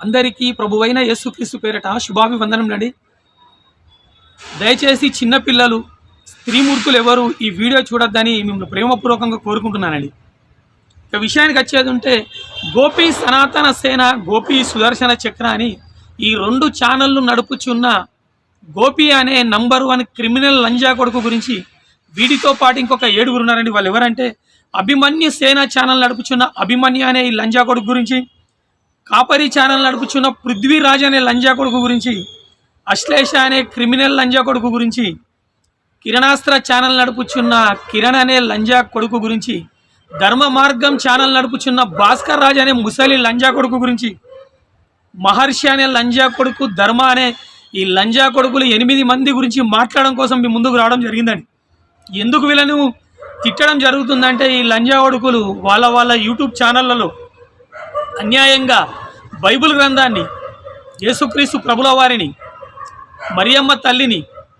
అందరికీ ప్రభువైన యేసుక్రీస్తు పేరిట శుభాభివందనములండి. దయచేసి చిన్నపిల్లలు, స్త్రీమూర్తులు ఎవరు ఈ వీడియో చూడొద్దని మిమ్మల్ని ప్రేమపూర్వకంగా కోరుకుంటున్నానండి. ఇక విషయానికి వచ్చేది ఉంటే, గోపి సనాతన సేన, గోపి సుదర్శన చక్ర అని ఈ 2 ఛానళ్ళు నడుపుచున్న గోపి అనే నంబర్ 1 క్రిమినల్ లంజా కొడుకు గురించి వీటితో పాటు ఇంకొక 7 ఉన్నారండి. వాళ్ళు ఎవరంటే, అభిమన్యు సేన ఛానల్ నడుపుచున్న అభిమన్యు అనే ఈ లంజా కొడుకు గురించి, కాపరి ఛానల్ నడుపుచున్న పృథ్వీరాజ్ అనే లంజా కొడుకు గురించి, అశ్లేష అనే క్రిమినల్ లంజా కొడుకు గురించి, కిరణాస్త్ర ఛానల్ నడుపుచున్న కిరణ్ అనే లంజా కొడుకు గురించి, ధర్మ మార్గం ఛానల్ నడుపుచున్న భాస్కర్ రాజ్ అనే ముసలి లంజా కొడుకు గురించి, మహర్షి అనే లంజా కొడుకు, ధర్మ అనే ఈ లంజా కొడుకులు 8 మంది గురించి మాట్లాడడం కోసం మీ ముందుకు రావడం జరిగిందండి. ఎందుకు వీళ్ళను తిట్టడం జరుగుతుందంటే, ఈ లంజా కొడుకులు వాళ్ళ యూట్యూబ్ ఛానళ్లలో అన్యాయంగా బైబిల్ గ్రంథాన్ని, యేసుక్రీస్తు ప్రభుల వారిని, మరియమ్మ తల్లిని,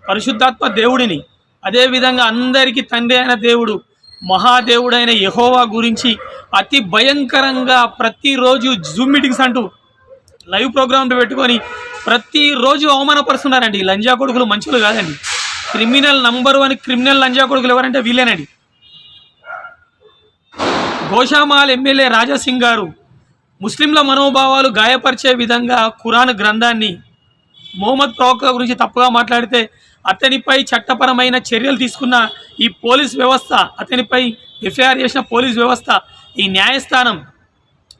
పరిశుద్ధాత్మ దేవుడిని, అదేవిధంగా అందరికీ తండ్రి అయిన దేవుడు, మహాదేవుడైన యెహోవా గురించి అతి భయంకరంగా ప్రతిరోజు జూమ్ మీటింగ్స్ అంటూ లైవ్ ప్రోగ్రామ్లు పెట్టుకొని ప్రతిరోజు అవమానపరుస్తున్నారండి. ఈ లంజా కొడుకులు మంచులు కాదండి. క్రిమినల్ నంబర్ 1 క్రిమినల్ లంజా కొడుకులు ఎవరంటే వీళ్ళేనండి. గోషామాల్ ఎమ్మెల్యే రాజాసింగ్ గారు ముస్లింల మనోభావాలు గాయపరిచే విధంగా ఖురాన్ గ్రంథాన్ని, మొహమ్మద్ ప్రవక్త గురించి తప్పుగా మాట్లాడితే అతనిపై చట్టపరమైన చర్యలు తీసుకున్న ఈ పోలీస్ వ్యవస్థ, అతనిపై ఎఫ్ఐఆర్ చేసిన పోలీస్ వ్యవస్థ, ఈ న్యాయస్థానం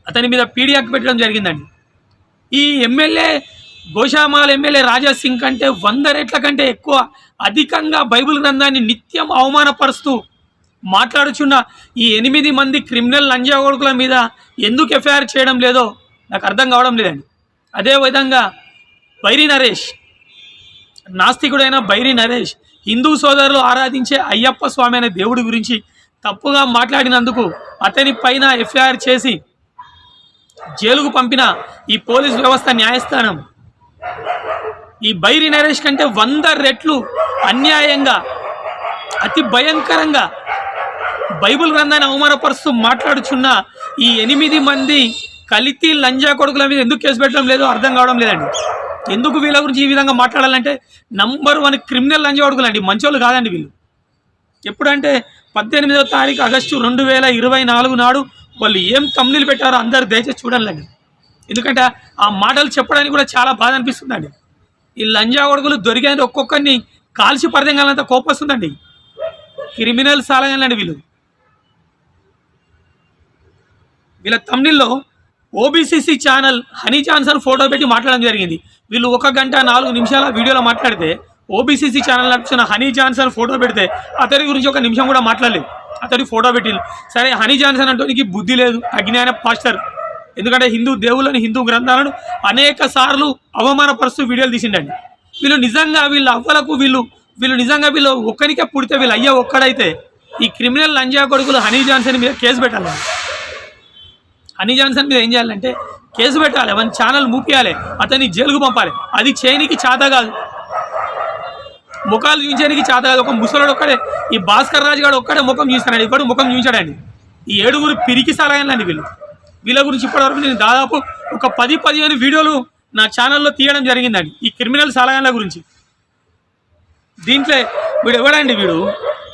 అతని మీద పీడియాక్ పెట్టడం జరిగిందండి. ఈ ఎమ్మెల్యే గోషామాల్ ఎమ్మెల్యే రాజాసింగ్ కంటే 100 రెట్ల కంటే ఎక్కువ అధికంగా బైబిల్ గ్రంథాన్ని నిత్యం అవమానపరుస్తూ మాట్లాడుచున్న ఈ 8 మంది క్రిమినల్ లంజా కొడుకుల మీద ఎందుకు ఎఫ్ఐఆర్ చేయడం లేదో నాకు అర్థం కావడం లేదండి. అదేవిధంగా బైరి నరేష్, నాస్తికుడైన బైరి నరేష్ హిందూ సోదరులు ఆరాధించే అయ్యప్ప స్వామి అనే దేవుడి గురించి తప్పుగా మాట్లాడినందుకు అతని పైన ఎఫ్ఐఆర్ చేసి జైలుకు పంపిన ఈ పోలీస్ వ్యవస్థ, న్యాయస్థానం ఈ బైరి నరేష్ కంటే 100 రెట్లు అన్యాయంగా, అతి భయంకరంగా బైబిల్ గ్రంథాన్ని అవమానపరుస్తూ మాట్లాడుచున్న ఈ 8 మంది కలితి లంజా కొడుకుల మీద ఎందుకు కేసు పెట్టడం లేదో అర్థం కావడం లేదండి. ఎందుకు వీళ్ళ గురించి ఈ విధంగా మాట్లాడాలంటే, నంబర్ 1 క్రిమినల్ లంజా కొడుకులు అండి, మంచోళ్ళు కాదండి వీళ్ళు. ఎప్పుడంటే 18వ తారీఖు ఆగస్టు 2024 నాడు వాళ్ళు ఏం తమ్ముళ్ళు పెట్టారో అందరు దయచేసి చూడాలండి. ఎందుకంటే ఆ మాటలు చెప్పడానికి కూడా చాలా బాధ అనిపిస్తుందండి. ఈ లంజా కొడుకులు దొరికేది ఒక్కొక్కరిని కాల్చి పరదెంగాలంత కోపం వస్తుందండి. క్రిమినల్ సాలగాలండి వీళ్ళు. వీళ్ళ తమ్ముళ్ళలో ఓబీసీసీ ఛానల్ హనీ జాన్సన్ ఫోటో పెట్టి మాట్లాడడం జరిగింది. వీళ్ళు 1 గంట 4 నిమిషాల వీడియోలో మాట్లాడితే, ఓబీసీసీ ఛానల్ నడిచిన హనీ జాన్సన్ ఫోటో పెడితే అతని గురించి 1 నిమిషం కూడా మాట్లాడలేదు. అతడి ఫోటో పెట్టింది. సరే, హనీ జాన్సన్ అంటోనికి బుద్ధి లేదు, అజ్ఞాన పాస్టర్. ఎందుకంటే హిందూ దేవుళ్ళని, హిందూ గ్రంథాలను అనేక సార్లు అవమానపరుస్తూ వీడియోలు తీసిండండి. వీళ్ళు నిజంగా వీళ్ళ అవ్వలకు వీళ్ళు నిజంగా వీళ్ళు ఒక్కరికే పుడితే, వీళ్ళు అయ్యా ఒక్కడైతే ఈ క్రిమినల్ లంజా కొడుకులు హనీ జాన్సన్ మీద కేసు పెట్టాలి. హనీ జాన్సన్ మీద ఏం చేయాలంటే కేసు పెట్టాలి, అవన్నీ ఛానల్ మూపియాలి, అతన్ని జైలుకు పంపాలి. అది చేయనికి చేత కాదు, ముఖాలు చూపించడానికి చేత కాదు. ఒక ముసలాడు ఒక్కడే, ఈ భాస్కర్ రాజు గారు ఒక్కడే ముఖం చూస్తాడండి, ఇప్పుడు ముఖం చూపించాడండి. ఈ 7 పిరికి సాలగాలండి వీళ్ళు. వీళ్ళ గురించి ఇప్పటివరకు నేను దాదాపు ఒక 10-15 వీడియోలు నా ఛానల్లో తీయడం జరిగిందండి ఈ క్రిమినల్ సాలగాన్ల గురించి. దీంట్లో వీడు ఎవడండి, వీడు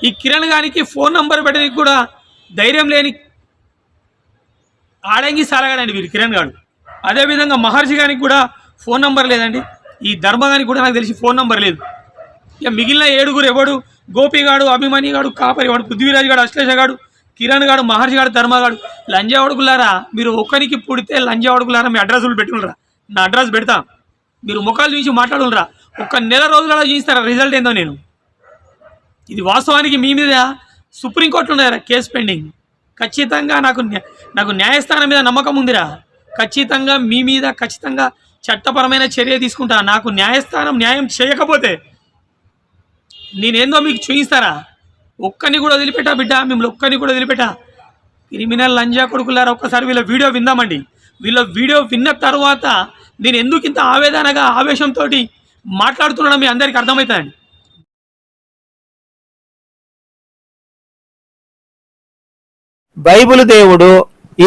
ఈ కిరణ్ గారికి ఫోన్ నంబర్ పెట్టడానికి కూడా ధైర్యం లేని ఆడంగి సాలగాడండి వీడు కిరణ్ గారు. అదేవిధంగా మహర్షి గారికి కూడా ఫోన్ నంబర్ లేదండి. ఈ ధర్మ గారికి కూడా నాకు తెలిసి ఫోన్ నంబర్ లేదు. ఇక మిగిలిన 7 ఎవడు, గోపిగాడు, అభిమన్యు గాడు, కాపరి వాడు, పృథ్వీరాజ్ గాడు, అశ్లేష గాడు, కిరణ్ గాడు, మహర్షి గాడు, ధర్మగాడు, లంజా కొడుకులారా, మీరు ఒక్కరికి పుడితే లంజా కొడుకులారా మీ అడ్రస్లు పెట్టుకున్నారా? నా అడ్రస్ పెడతా, మీరు ముఖాలు చూసి మాట్లాడులరా. 1 నెల రోజులలో చూస్తారా రిజల్ట్ ఏందో. నేను ఇది వాస్తవానికి మీ మీద సుప్రీంకోర్టులో ఉన్నారా కేసు పెండింగ్. ఖచ్చితంగా నాకు న్యాయస్థానం మీద నమ్మకం ఉందిరా. ఖచ్చితంగా మీ మీద ఖచ్చితంగా చట్టపరమైన చర్య తీసుకుంటా. నాకు న్యాయస్థానం న్యాయం చేయకపోతే నేనేందో మీకు చూపిస్తారా. ఒక్కని కూడా వదిలిపెట్టా బిడ్డ, మిమ్మల్ని ఒక్కని కూడా వదిలిపెట్టా. క్రిమినల్ లంజా కొడుకులారా, ఒక్కసారి వీళ్ళ వీడియో విందామండి. వీళ్ళ వీడియో విన్న తర్వాత నేను ఎందుకు ఇంత ఆవేదనగా, ఆవేశంతో మాట్లాడుతున్నాడో మీ అందరికీ అర్థమవుతుందండి. బైబిల్ దేవుడు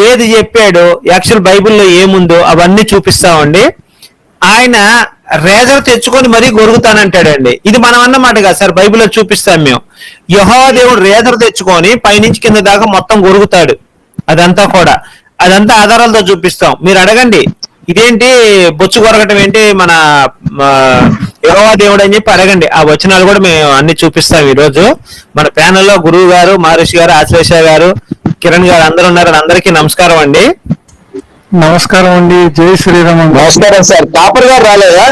ఏది చెప్పాడో యాక్చువల్ బైబిల్లో ఏముందో అవన్నీ చూపిస్తామండి. ఆయన రేజర్ తెచ్చుకొని మరీ గొరుగుతానంటాడండి. ఇది మనం అన్నమాట కదా సార్, బైబిల్లో చూపిస్తాం మేము. యెహోవా దేవుడు రేజర్ తెచ్చుకొని పైనుంచి కింద దాకా మొత్తం గొరుగుతాడు. అదంతా ఆధారాలతో చూపిస్తాం. మీరు అడగండి, ఇదేంటి బొచ్చు కొరగటం ఏంటి మన యెహోవా దేవుడు అని చెప్పి అడగండి. ఆ వచనాలు కూడా మేము అన్ని చూపిస్తాం. ఈ రోజు మన ప్యానెల్లో గురువు గారు, మహర్షి గారు, ఆశ్లేష గారు, కిరణ్ గారు అందరూ ఉన్నారు. అందరికీ నమస్కారం అండి. నమస్కారం అండి. జై శ్రీరామ్. నమస్కారం సార్. కాపర్ గారు రాలేదా?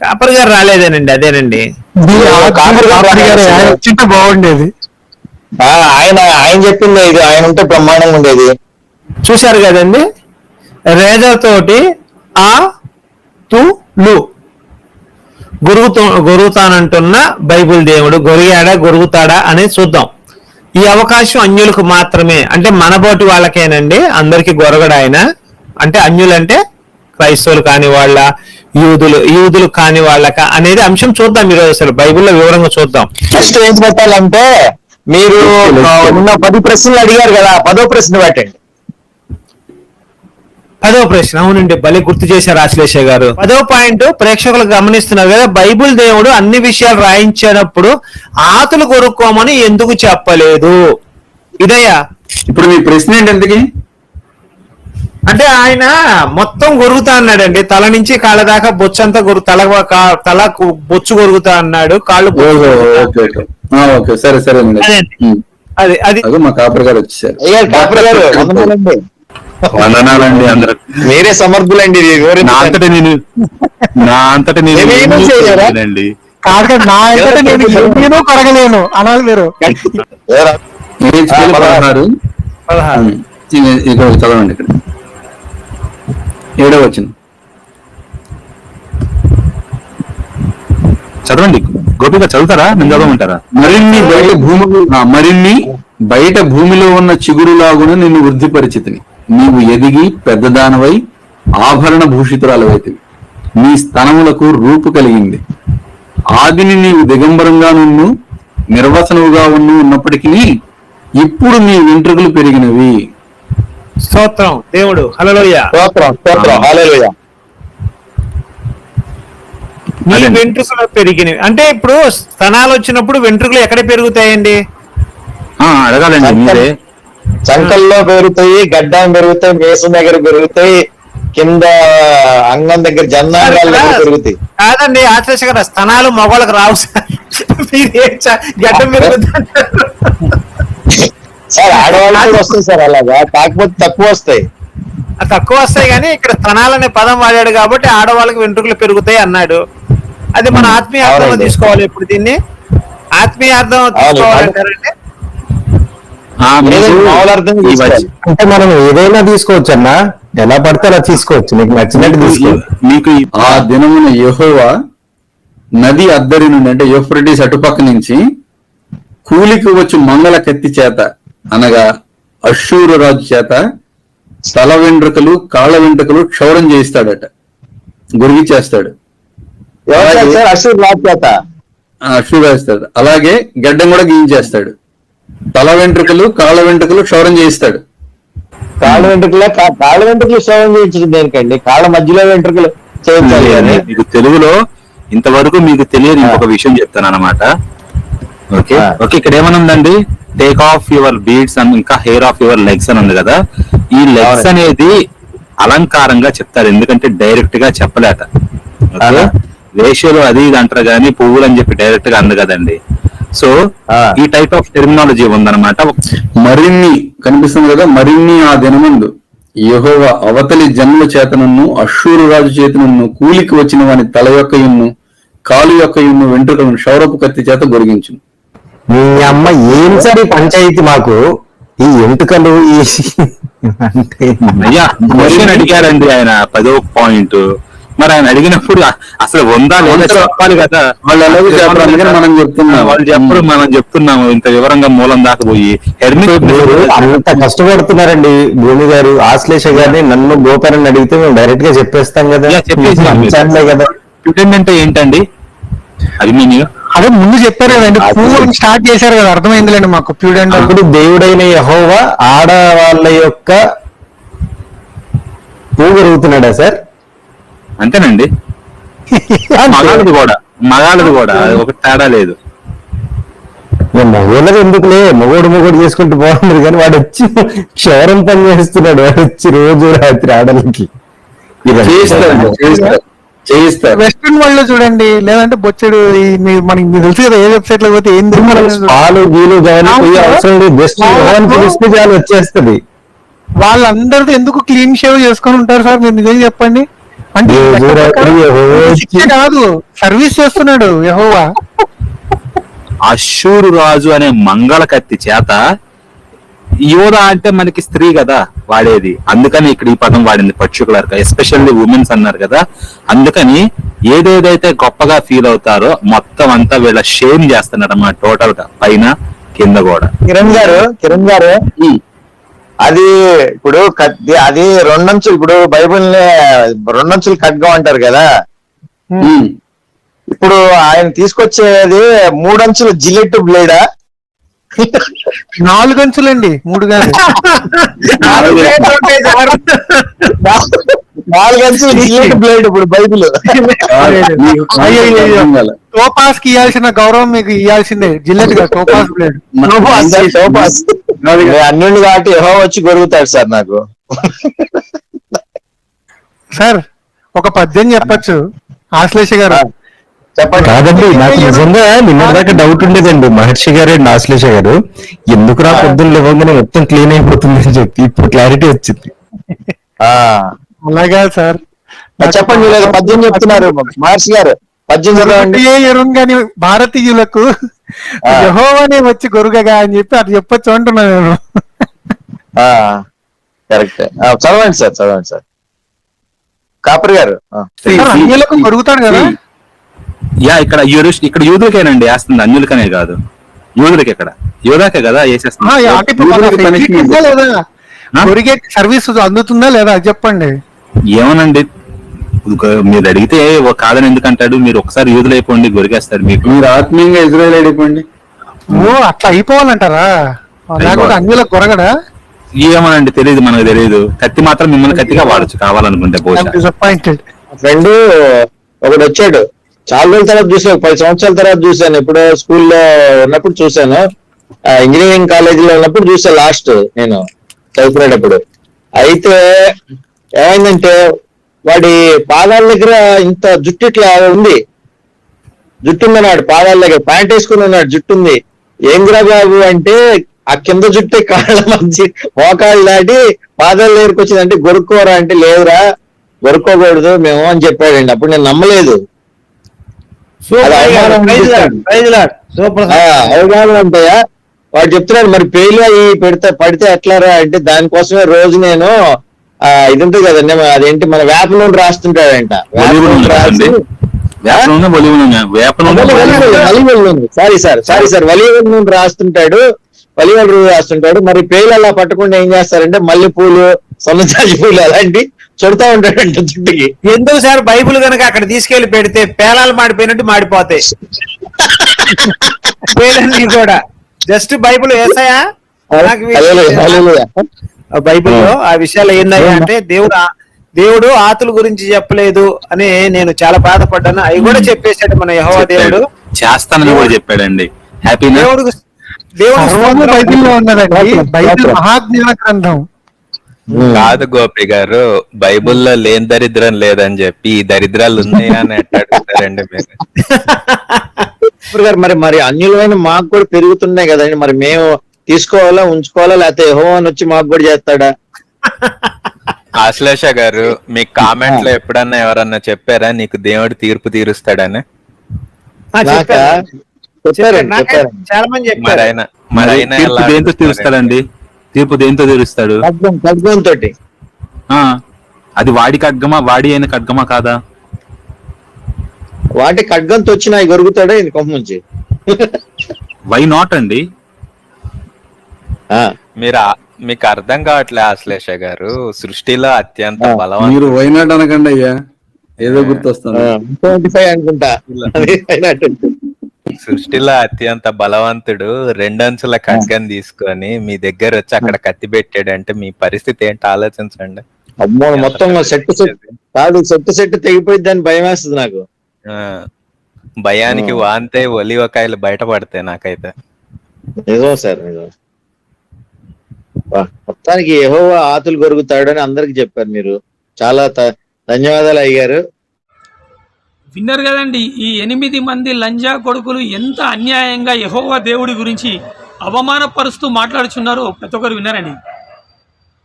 కాపర్ గారు రాలేదేనండి. అదేనండి, కాపర్ గారు వచ్చింటే బాగుండేది. ఆయన చెప్పింది ఇది, ఆయన ఉంటే బ్రహ్మాండంగా ఉండేది. చూశారు కదండి, రేజర్ తోటి ఆ తు లు గొరుగుతానంటున్న బైబిల్ దేవుడు గొరుగుతాడా అనేది చూద్దాం. ఈ అవకాశం అన్యులకు మాత్రమే, అంటే మనబోటి వాళ్ళకేనండి, అందరికి గొరగడు ఆయన. అంటే అన్యులంటే క్రైస్తవులు కాని వాళ్ళ, యూదులు కాని వాళ్ళక అనేది అంశం చూద్దాం ఈరోజు. అసలు బైబిల్లో వివరంగా చూద్దాం. ఫస్ట్ ఏం పెట్టాలంటే, మీరు ఉన్న 10 ప్రశ్నలు అడిగారు కదా, 10వ ప్రశ్న పెట్టండి. 10వ ప్రశ్న, అవునండి, భలే గుర్తు చేశారు ఆశ్లేష గారు. 10వ పాయింట్ ప్రేక్షకులు గమనిస్తున్నారు కదా, బైబిల్ దేవుడు అన్ని విషయాలు రాయించేటప్పుడు ఆతులు కొనుక్కోమని ఎందుకు చెప్పలేదు? ఇదయ్యా ఇప్పుడు మీ ప్రశ్న ఏంటి? అంటే ఆయన మొత్తం గొరుగుతా అన్నాడండి, తల నుంచి కాళ్ళ దాకా బొచ్చంతా తల బొచ్చు గొరుగుతా అన్నాడు, కాళ్ళు. ఓకే, సరే సరే అది మా కాపర్ గారు వచ్చేసారు. కాపర్ గారు వందనాలండి అందరూ. మీరే సమర్థులండి. నా అంతటి నేను నేను కొరగలేను అనాలి మీరు. ఇక్కడ చదవండి. ఇక్కడ 7వ వచనం చదవండి. గోపిగా చదువుతారా? నేను చదవమంటారా? మరిన్ని బయట భూమిలో ఉన్న చిగురులాగున నిన్ను వృద్ధిపరిచితిని. నీవు ఎదిగి పెద్దదానవై ఆభరణ భూషితురాలవైతివి. నీ స్తనములకు రూపు కలిగింది. ఆదిని నీవు దిగంబరంగా నున్ను నిర్వసనవుగా ఉన్నప్పటికీ ఇప్పుడు నీ వెంట్రుకలు పెరిగినవి. స్తోత్రం దేవుడు. హల్లెలూయా. హల్లెలూయా. నీ వెంట్రుకలు పెరిగినవి అంటే ఇప్పుడు స్తనాలు వచ్చినప్పుడు వెంట్రుకలు ఎక్కడ పెరుగుతాయండి? అడగాలండి మీరే. చంకల్లో పెరుగుతాయి, గడ్డం పెరుగుతాయి, మేసం దగ్గర పెరుగుతాయి, కింద అంగం దగ్గర జన్నాంగాల దగ్గర పెరుగుతాయి. కాదండి ఆశ్లేష గారు, స్తనాలు మగవాళ్ళకి రావు సార్. గడ్డం పెరుగుతాయి సార్. ఆడవాళ్ళకి కూడా వస్తాయి సార్ అలాగా, కాకపోతే తక్కువ వస్తాయి. కానీ ఇక్కడ స్తనాలనే పదం వాడాడు కాబట్టి ఆడవాళ్ళకి వెంట్రుకలు పెరుగుతాయి అన్నాడు. అది మన ఆత్మీయ అర్థంలో తీసుకోవాలి. ఇప్పుడు దీన్ని ఆత్మీయ అర్థం తీసుకోవాలంటారండి. అంటే మనం ఏదైనా తీసుకోవచ్చు అన్నా, ఎలా పడితే అలా తీసుకోవచ్చు, నీకు నచ్చినట్టు తీసుకోవచ్చు. మీకు ఆ దినమున యెహోవా నది అద్దరి నుండి, అంటే యూఫ్రటీస్ అటుపక్క నుంచి కూలికి వచ్చి మంగళ కత్తి చేత, అనగా అష్షూరు రాజు చేత తల వెంట్రుకలు, కాళ్ళ వెంట్రుకలు క్షౌరం చేయిస్తాడట, గురిగి చేస్తాడు. అష్షూరు రాస్తాడు. అలాగే గడ్డం కూడా గీయించేస్తాడు. తల వెంట్రుకలు, కాళ్ళ వెంట్రుకలు క్షౌరం చేయిస్తాడు. కాళ్ళ వెంట్రుకలు క్షౌరం చేయించడం దేనికండి? కాళ్ళ మధ్యలో వెంట్రుకలు చేయించాలి అని మీకు తెలుగులో ఇంతవరకు మీకు తెలియని ఇంకొక విషయం చెప్తాను అన్నమాట. ఓకే, ఇక్కడ ఏమనుందండి? టేక్ ఆఫ్ యువర్ బీడ్స్ అని, ఇంకా హెయిర్ ఆఫ్ యువర్ లెగ్స్ అని ఉంది కదా. ఈ లెగ్స్ అనేది అలంకారంగా చెప్తారు, ఎందుకంటే డైరెక్ట్ గా చెప్పలేట. వేషలు అది ఇది అంటారు కానీ పువ్వులు అని చెప్పి డైరెక్ట్ గా అందు కదండి. సో ఈ టైప్ ఆఫ్ టెర్మినాలజీ ఉందన్నమాట. మరిన్ని కనిపిస్తుంది కదా, మరిన్ని ఆ దినమందు యెహోవా అవతలి జన్మ చేతనన్ను అష్షూరు రాజు చేతనన్ను కూలికి వచ్చిన వాని తల యొక్క ఇన్ను కాలు యొక్క ఇన్ను వెంట్రుకలను క్షౌరపు కత్తి చేత గొరిగించును. మీ అమ్మ ఏం సరి పంచాయతీ మాకు ఈ ఎంటుకలు అయ్యా క్వశ్చన్ అడిగారండి ఆయన 10వ పాయింట్. మరి ఆయన అడిగినప్పుడు అసలు ఉందా లేదా చెప్పాలి కదా. వాళ్ళు ఎలాగో చెప్పారు, అందుకని మనం చెప్తున్నాం. వాళ్ళు చెప్పరు, మనం చెప్తున్నాము ఇంత వివరంగా మూలం దాకా పోయి. అంత కష్టపడుతున్నారండి భూమి గారు, ఆశ్లేష గారిని, నన్ను గోపారని అడిగితే మేము డైరెక్ట్ గా చెప్పేస్తాం కదా. చెప్పేసి కదా. స్టూడెంట్ అంటే ఏంటండి? అభిమన్యు అదే ముందు చెప్పారు కదండి, పువ్వు స్టార్ట్ చేశారు కదా, అర్థమైందిలేండి మాకు. ప్యూడెంట్ అప్పుడు దేవుడైన యెహోవా ఆడవాళ్ళ యొక్క పువ్వు పెరుగుతున్నాడా సార్? అంతేనండి. మగాళ్ళది కూడా అది ఒక తేడా లేదు. మగోళ్ళది ఎందుకులే, మొగోడు చేసుకుంటూ బాగుండదు, కానీ వాడు వచ్చి క్షవరం పని చేస్తున్నాడు. వాడు వచ్చి రోజు రాత్రి ఆడలకి చేయిస్తారు. వెస్ట్రన్ వరల్డ్ లో చూడండి, లేదంటే బొచ్చెడు మనకి తెలుసు కదా, ఏ వెబ్సైట్ లో పోతే ఏం పాలు గీలు కానీ పోయి అవసరం లేదు, జస్ట్ పిలిస్తే చాలు వచ్చేస్తుంది. వాళ్ళందరితో ఎందుకు క్లీన్ షేవ్ చేసుకొని ఉంటారు సార్? మీరు నిజం చెప్పండి. అంటే శిక్ష కాదు, సర్వీస్ చేస్తున్నాడు యెహోవా. అష్షూరు రాజు అనే మంగళ కత్తి చేత, యోధ అంటే మనకి స్త్రీ కదా వాడేది, అందుకని ఇక్కడ ఈ పదం వాడింది పర్టికులర్ గా, ఎస్పెషల్లీ ఉమెన్స్ అన్నారు కదా, అందుకని ఏదేదైతే గొప్పగా ఫీల్ అవుతారో మొత్తం అంతా వీళ్ళ షేమ్ చేస్తున్నారు అన్నమాట, టోటల్ గా పైన కింద కూడా. కిరణ్ గారు అది ఇప్పుడు అది రెండంచులు, ఇప్పుడు బైబిల్ రెండంచులు ఖడ్గం అంటారు కదా, ఇప్పుడు ఆయన తీసుకొచ్చేది మూడంచులు జిలెట్ బ్లేడా? 4 అంచులండి, 3 కాదు. 4 అంచులు జిలెట్ బ్లేడ్ ఇప్పుడు బైబిల్. టోపాస్ కి ఇవ్వాల్సిన గౌరవం మీకు ఇవ్వాల్సిందే, జిల్లెట్ గా టోపాస్ బ్లేడ్. అన్యుండి కాబట్టి యెహోవా వచ్చి గొరుగుతాడు సార్ నాకు. సార్ ఒక పద్యం చెప్పచ్చు ఆశ్లేష గారు? చెప్పండి. కాదండి, నాకు నిజంగా నిన్నదాకా డౌట్ ఉండేదండి, మహర్షి గారు అండ్ ఆశ్లేష గారు ఎందుకు రా పొద్దున్న ఇవ్వగానే మొత్తం క్లీన్ అయిపోతుంది అని చెప్పి, ఇప్పుడు క్లారిటీ వచ్చింది. అలాగా సార్, చెప్పండి. పద్యం చెప్తున్నారు మహర్షి గారు, పద్యం చదవండి. ఎరుంగాని భారతీయులకు యెహోవానే వచ్చి గొరుగగా అని చెప్పి అది చెప్పొచ్చు అంటున్నాను నేను. కరెక్ట్. చదవండి సార్. కాపరి గారు అన్యులకు గొరుగుతాడు కదా. ఇక్కడ యూదులకేనండి వేస్తుంది, అన్యులకనే కాదు. యూదులకి ఇక్కడ యోధాకే కదా వేసేస్తుంది. లేదా గొరిగే సర్వీస్ అందుతుందా లేదా చెప్పండి. ఏమోనండి, మీరు అడిగితే కాదని ఎందుకంటాడు? మీరు ఒకసారి యూదులు అయిపోండి, గొరిగేస్తాడు మీకు. మీరు ఆత్మీయంగా ఇజ్రాయెల్ అయిపోండి. అట్లా అయిపోవాలంటారా? లేకపోతే అన్యులకు గొరగడా? ఏమోనండి, తెలియదు, మనకు తెలియదు. కత్తి మాత్రం మిమ్మల్ని కత్తిగా వాడచ్చు కావాలనుకుంటే. ఫ్రెండ్ ఒకడు వచ్చాడు, చాలా రోజుల తర్వాత చూసాను, 10 సంవత్సరాల తర్వాత చూశాను. ఎప్పుడో స్కూల్లో ఉన్నప్పుడు చూశాను, ఇంజనీరింగ్ కాలేజీలో ఉన్నప్పుడు చూసాను లాస్ట్, నేను చదువుకునేటప్పుడు. అయితే ఏమైందంటే వాడి పాదాల దగ్గర ఇంత జుట్టు ఇట్లా ఉంది, జుట్టు ఉందన్నాడు పాదాల దగ్గర, ప్యాంట్ వేసుకుని ఉన్నాడు, జుట్టు ఉంది. ఏంద్రా బాబు అంటే ఆ కింద జుట్టే కాళ్ళ మధ్య మోకాళ్ళు దాటి పాదాల దగ్గరకు వచ్చిందంటే గొరుక్కోరా అంటే లేదురా గొరుక్కోకూడదు మేము అని చెప్పాడండి. అప్పుడు నేను నమ్మలేదు. అవగాహన ఉంటాయా? వాడు చెప్తున్నాడు మరి పేర్లు అవి పడితే ఎట్లారా అంటే దానికోసమే రోజు నేను ఇదంతా కదండి, అదేంటి మన వేప నూనె రాస్తుంటాడంట. సారీ సార్ వలివెల నూనె రాస్తుంటాడు, మరి పేర్లు అలా పట్టకుండా ఏం చేస్తారంటే మల్లె పూలు, సన్నజాజి పూలు అలాంటి చుడతా ఉంటాడంట జుట్టుకి. ఎందుకు సార్ బైబుల్ కనుక అక్కడ తీసుకెళ్లి పెడితే పేలాలు మాడిపోయినట్టు మాడిపోతాయి పేలన్నీ కూడా. జస్ట్ బైబుల్ వేసాయా బైబిల్లో ఆ విషయాలు ఏందయ్యా అంటే దేవుడు ఆతుల గురించి చెప్పలేదు అని నేను చాలా బాధపడ్డాను. అవి కూడా చెప్పేశాడు మన యెహోవా దేవుడు, చేస్తానని కూడా చెప్పాడండి. హ్యాపీ దేవుడు బైబిల్లో ఉన్నదండి, బైబిల్ మహాజ్ఞాన గ్రంథం కాదు గోపి గారు, బైబుల్లో లేని దరిద్రం లేదని చెప్పి ఈ దరిద్రాలు ఉన్నాయా అని అడుగుతారండి మీరు. మరి మరి అన్యులమైన మాకు కూడా పెరుగుతున్నాయి కదండి, మరి మేము తీసుకోవాలా ఉంచుకోవాలా లేకపోతే యెహోవాని వచ్చి మాకు కూడా చేస్తాడా? ఆశ్లేష గారు, మీ కామెంట్ లో ఎప్పుడన్నా ఎవరన్నా చెప్పారా నీకు దేవుడు తీర్పు తీరుస్తాడని? చాలా మంది చెప్పారు. మరి ఆయన దేంతో తీరుస్తాడండి? తీర్పు దేంతో తీరుస్తాడు? ఖడ్గంతో. అది వాడి ఖడ్గమా, వాడి అయిన ఖడ్గమా కాదా? వాటి ఖడ్గంతో వచ్చిన గొరుగుతాడా ఇది కొంప నుంచి? వై నాట్ అండి? మీకు అర్థం కావట్లే ఆశ్లేష గారు, సృష్టిలో అత్యంత బలవంతుడు. మీరు వై నాట్ అనకండి అయ్యా, ఏదో గుర్తొస్తుంది. అనుకుంటా సృష్టిలో అత్యంత బలవంతుడు రెండంచుల ఖడ్గం తీసుకొని మీ దగ్గర వచ్చి అక్కడ కత్తి పెట్టాడంటే మీ పరిస్థితి ఏంటో ఆలోచించండి. అమ్మో మొత్తం సెట్ కాదు, సెట్ తెగిపోయింది అని భయం వేస్తుంది నాకు. ఆ, భయానికి వాంతే ఒలివకాయలు బయటపడతాయి నాకైతే. నిజం సార్, నిజం. మొత్తానికి యెహోవా ఆతులు కొరుకుతాడు అని అందరికి చెప్పారు మీరు. చాలా ధన్యవాదాలు అయ్యారు. విన్నారు కదండి, ఈ 8 మంది లంజా కొడుకులు ఎంత అన్యాయంగా యెహోవా దేవుడి గురించి అవమానపరుస్తూ మాట్లాడుచున్నారో ప్రతి ఒక్కరు విన్నారండి.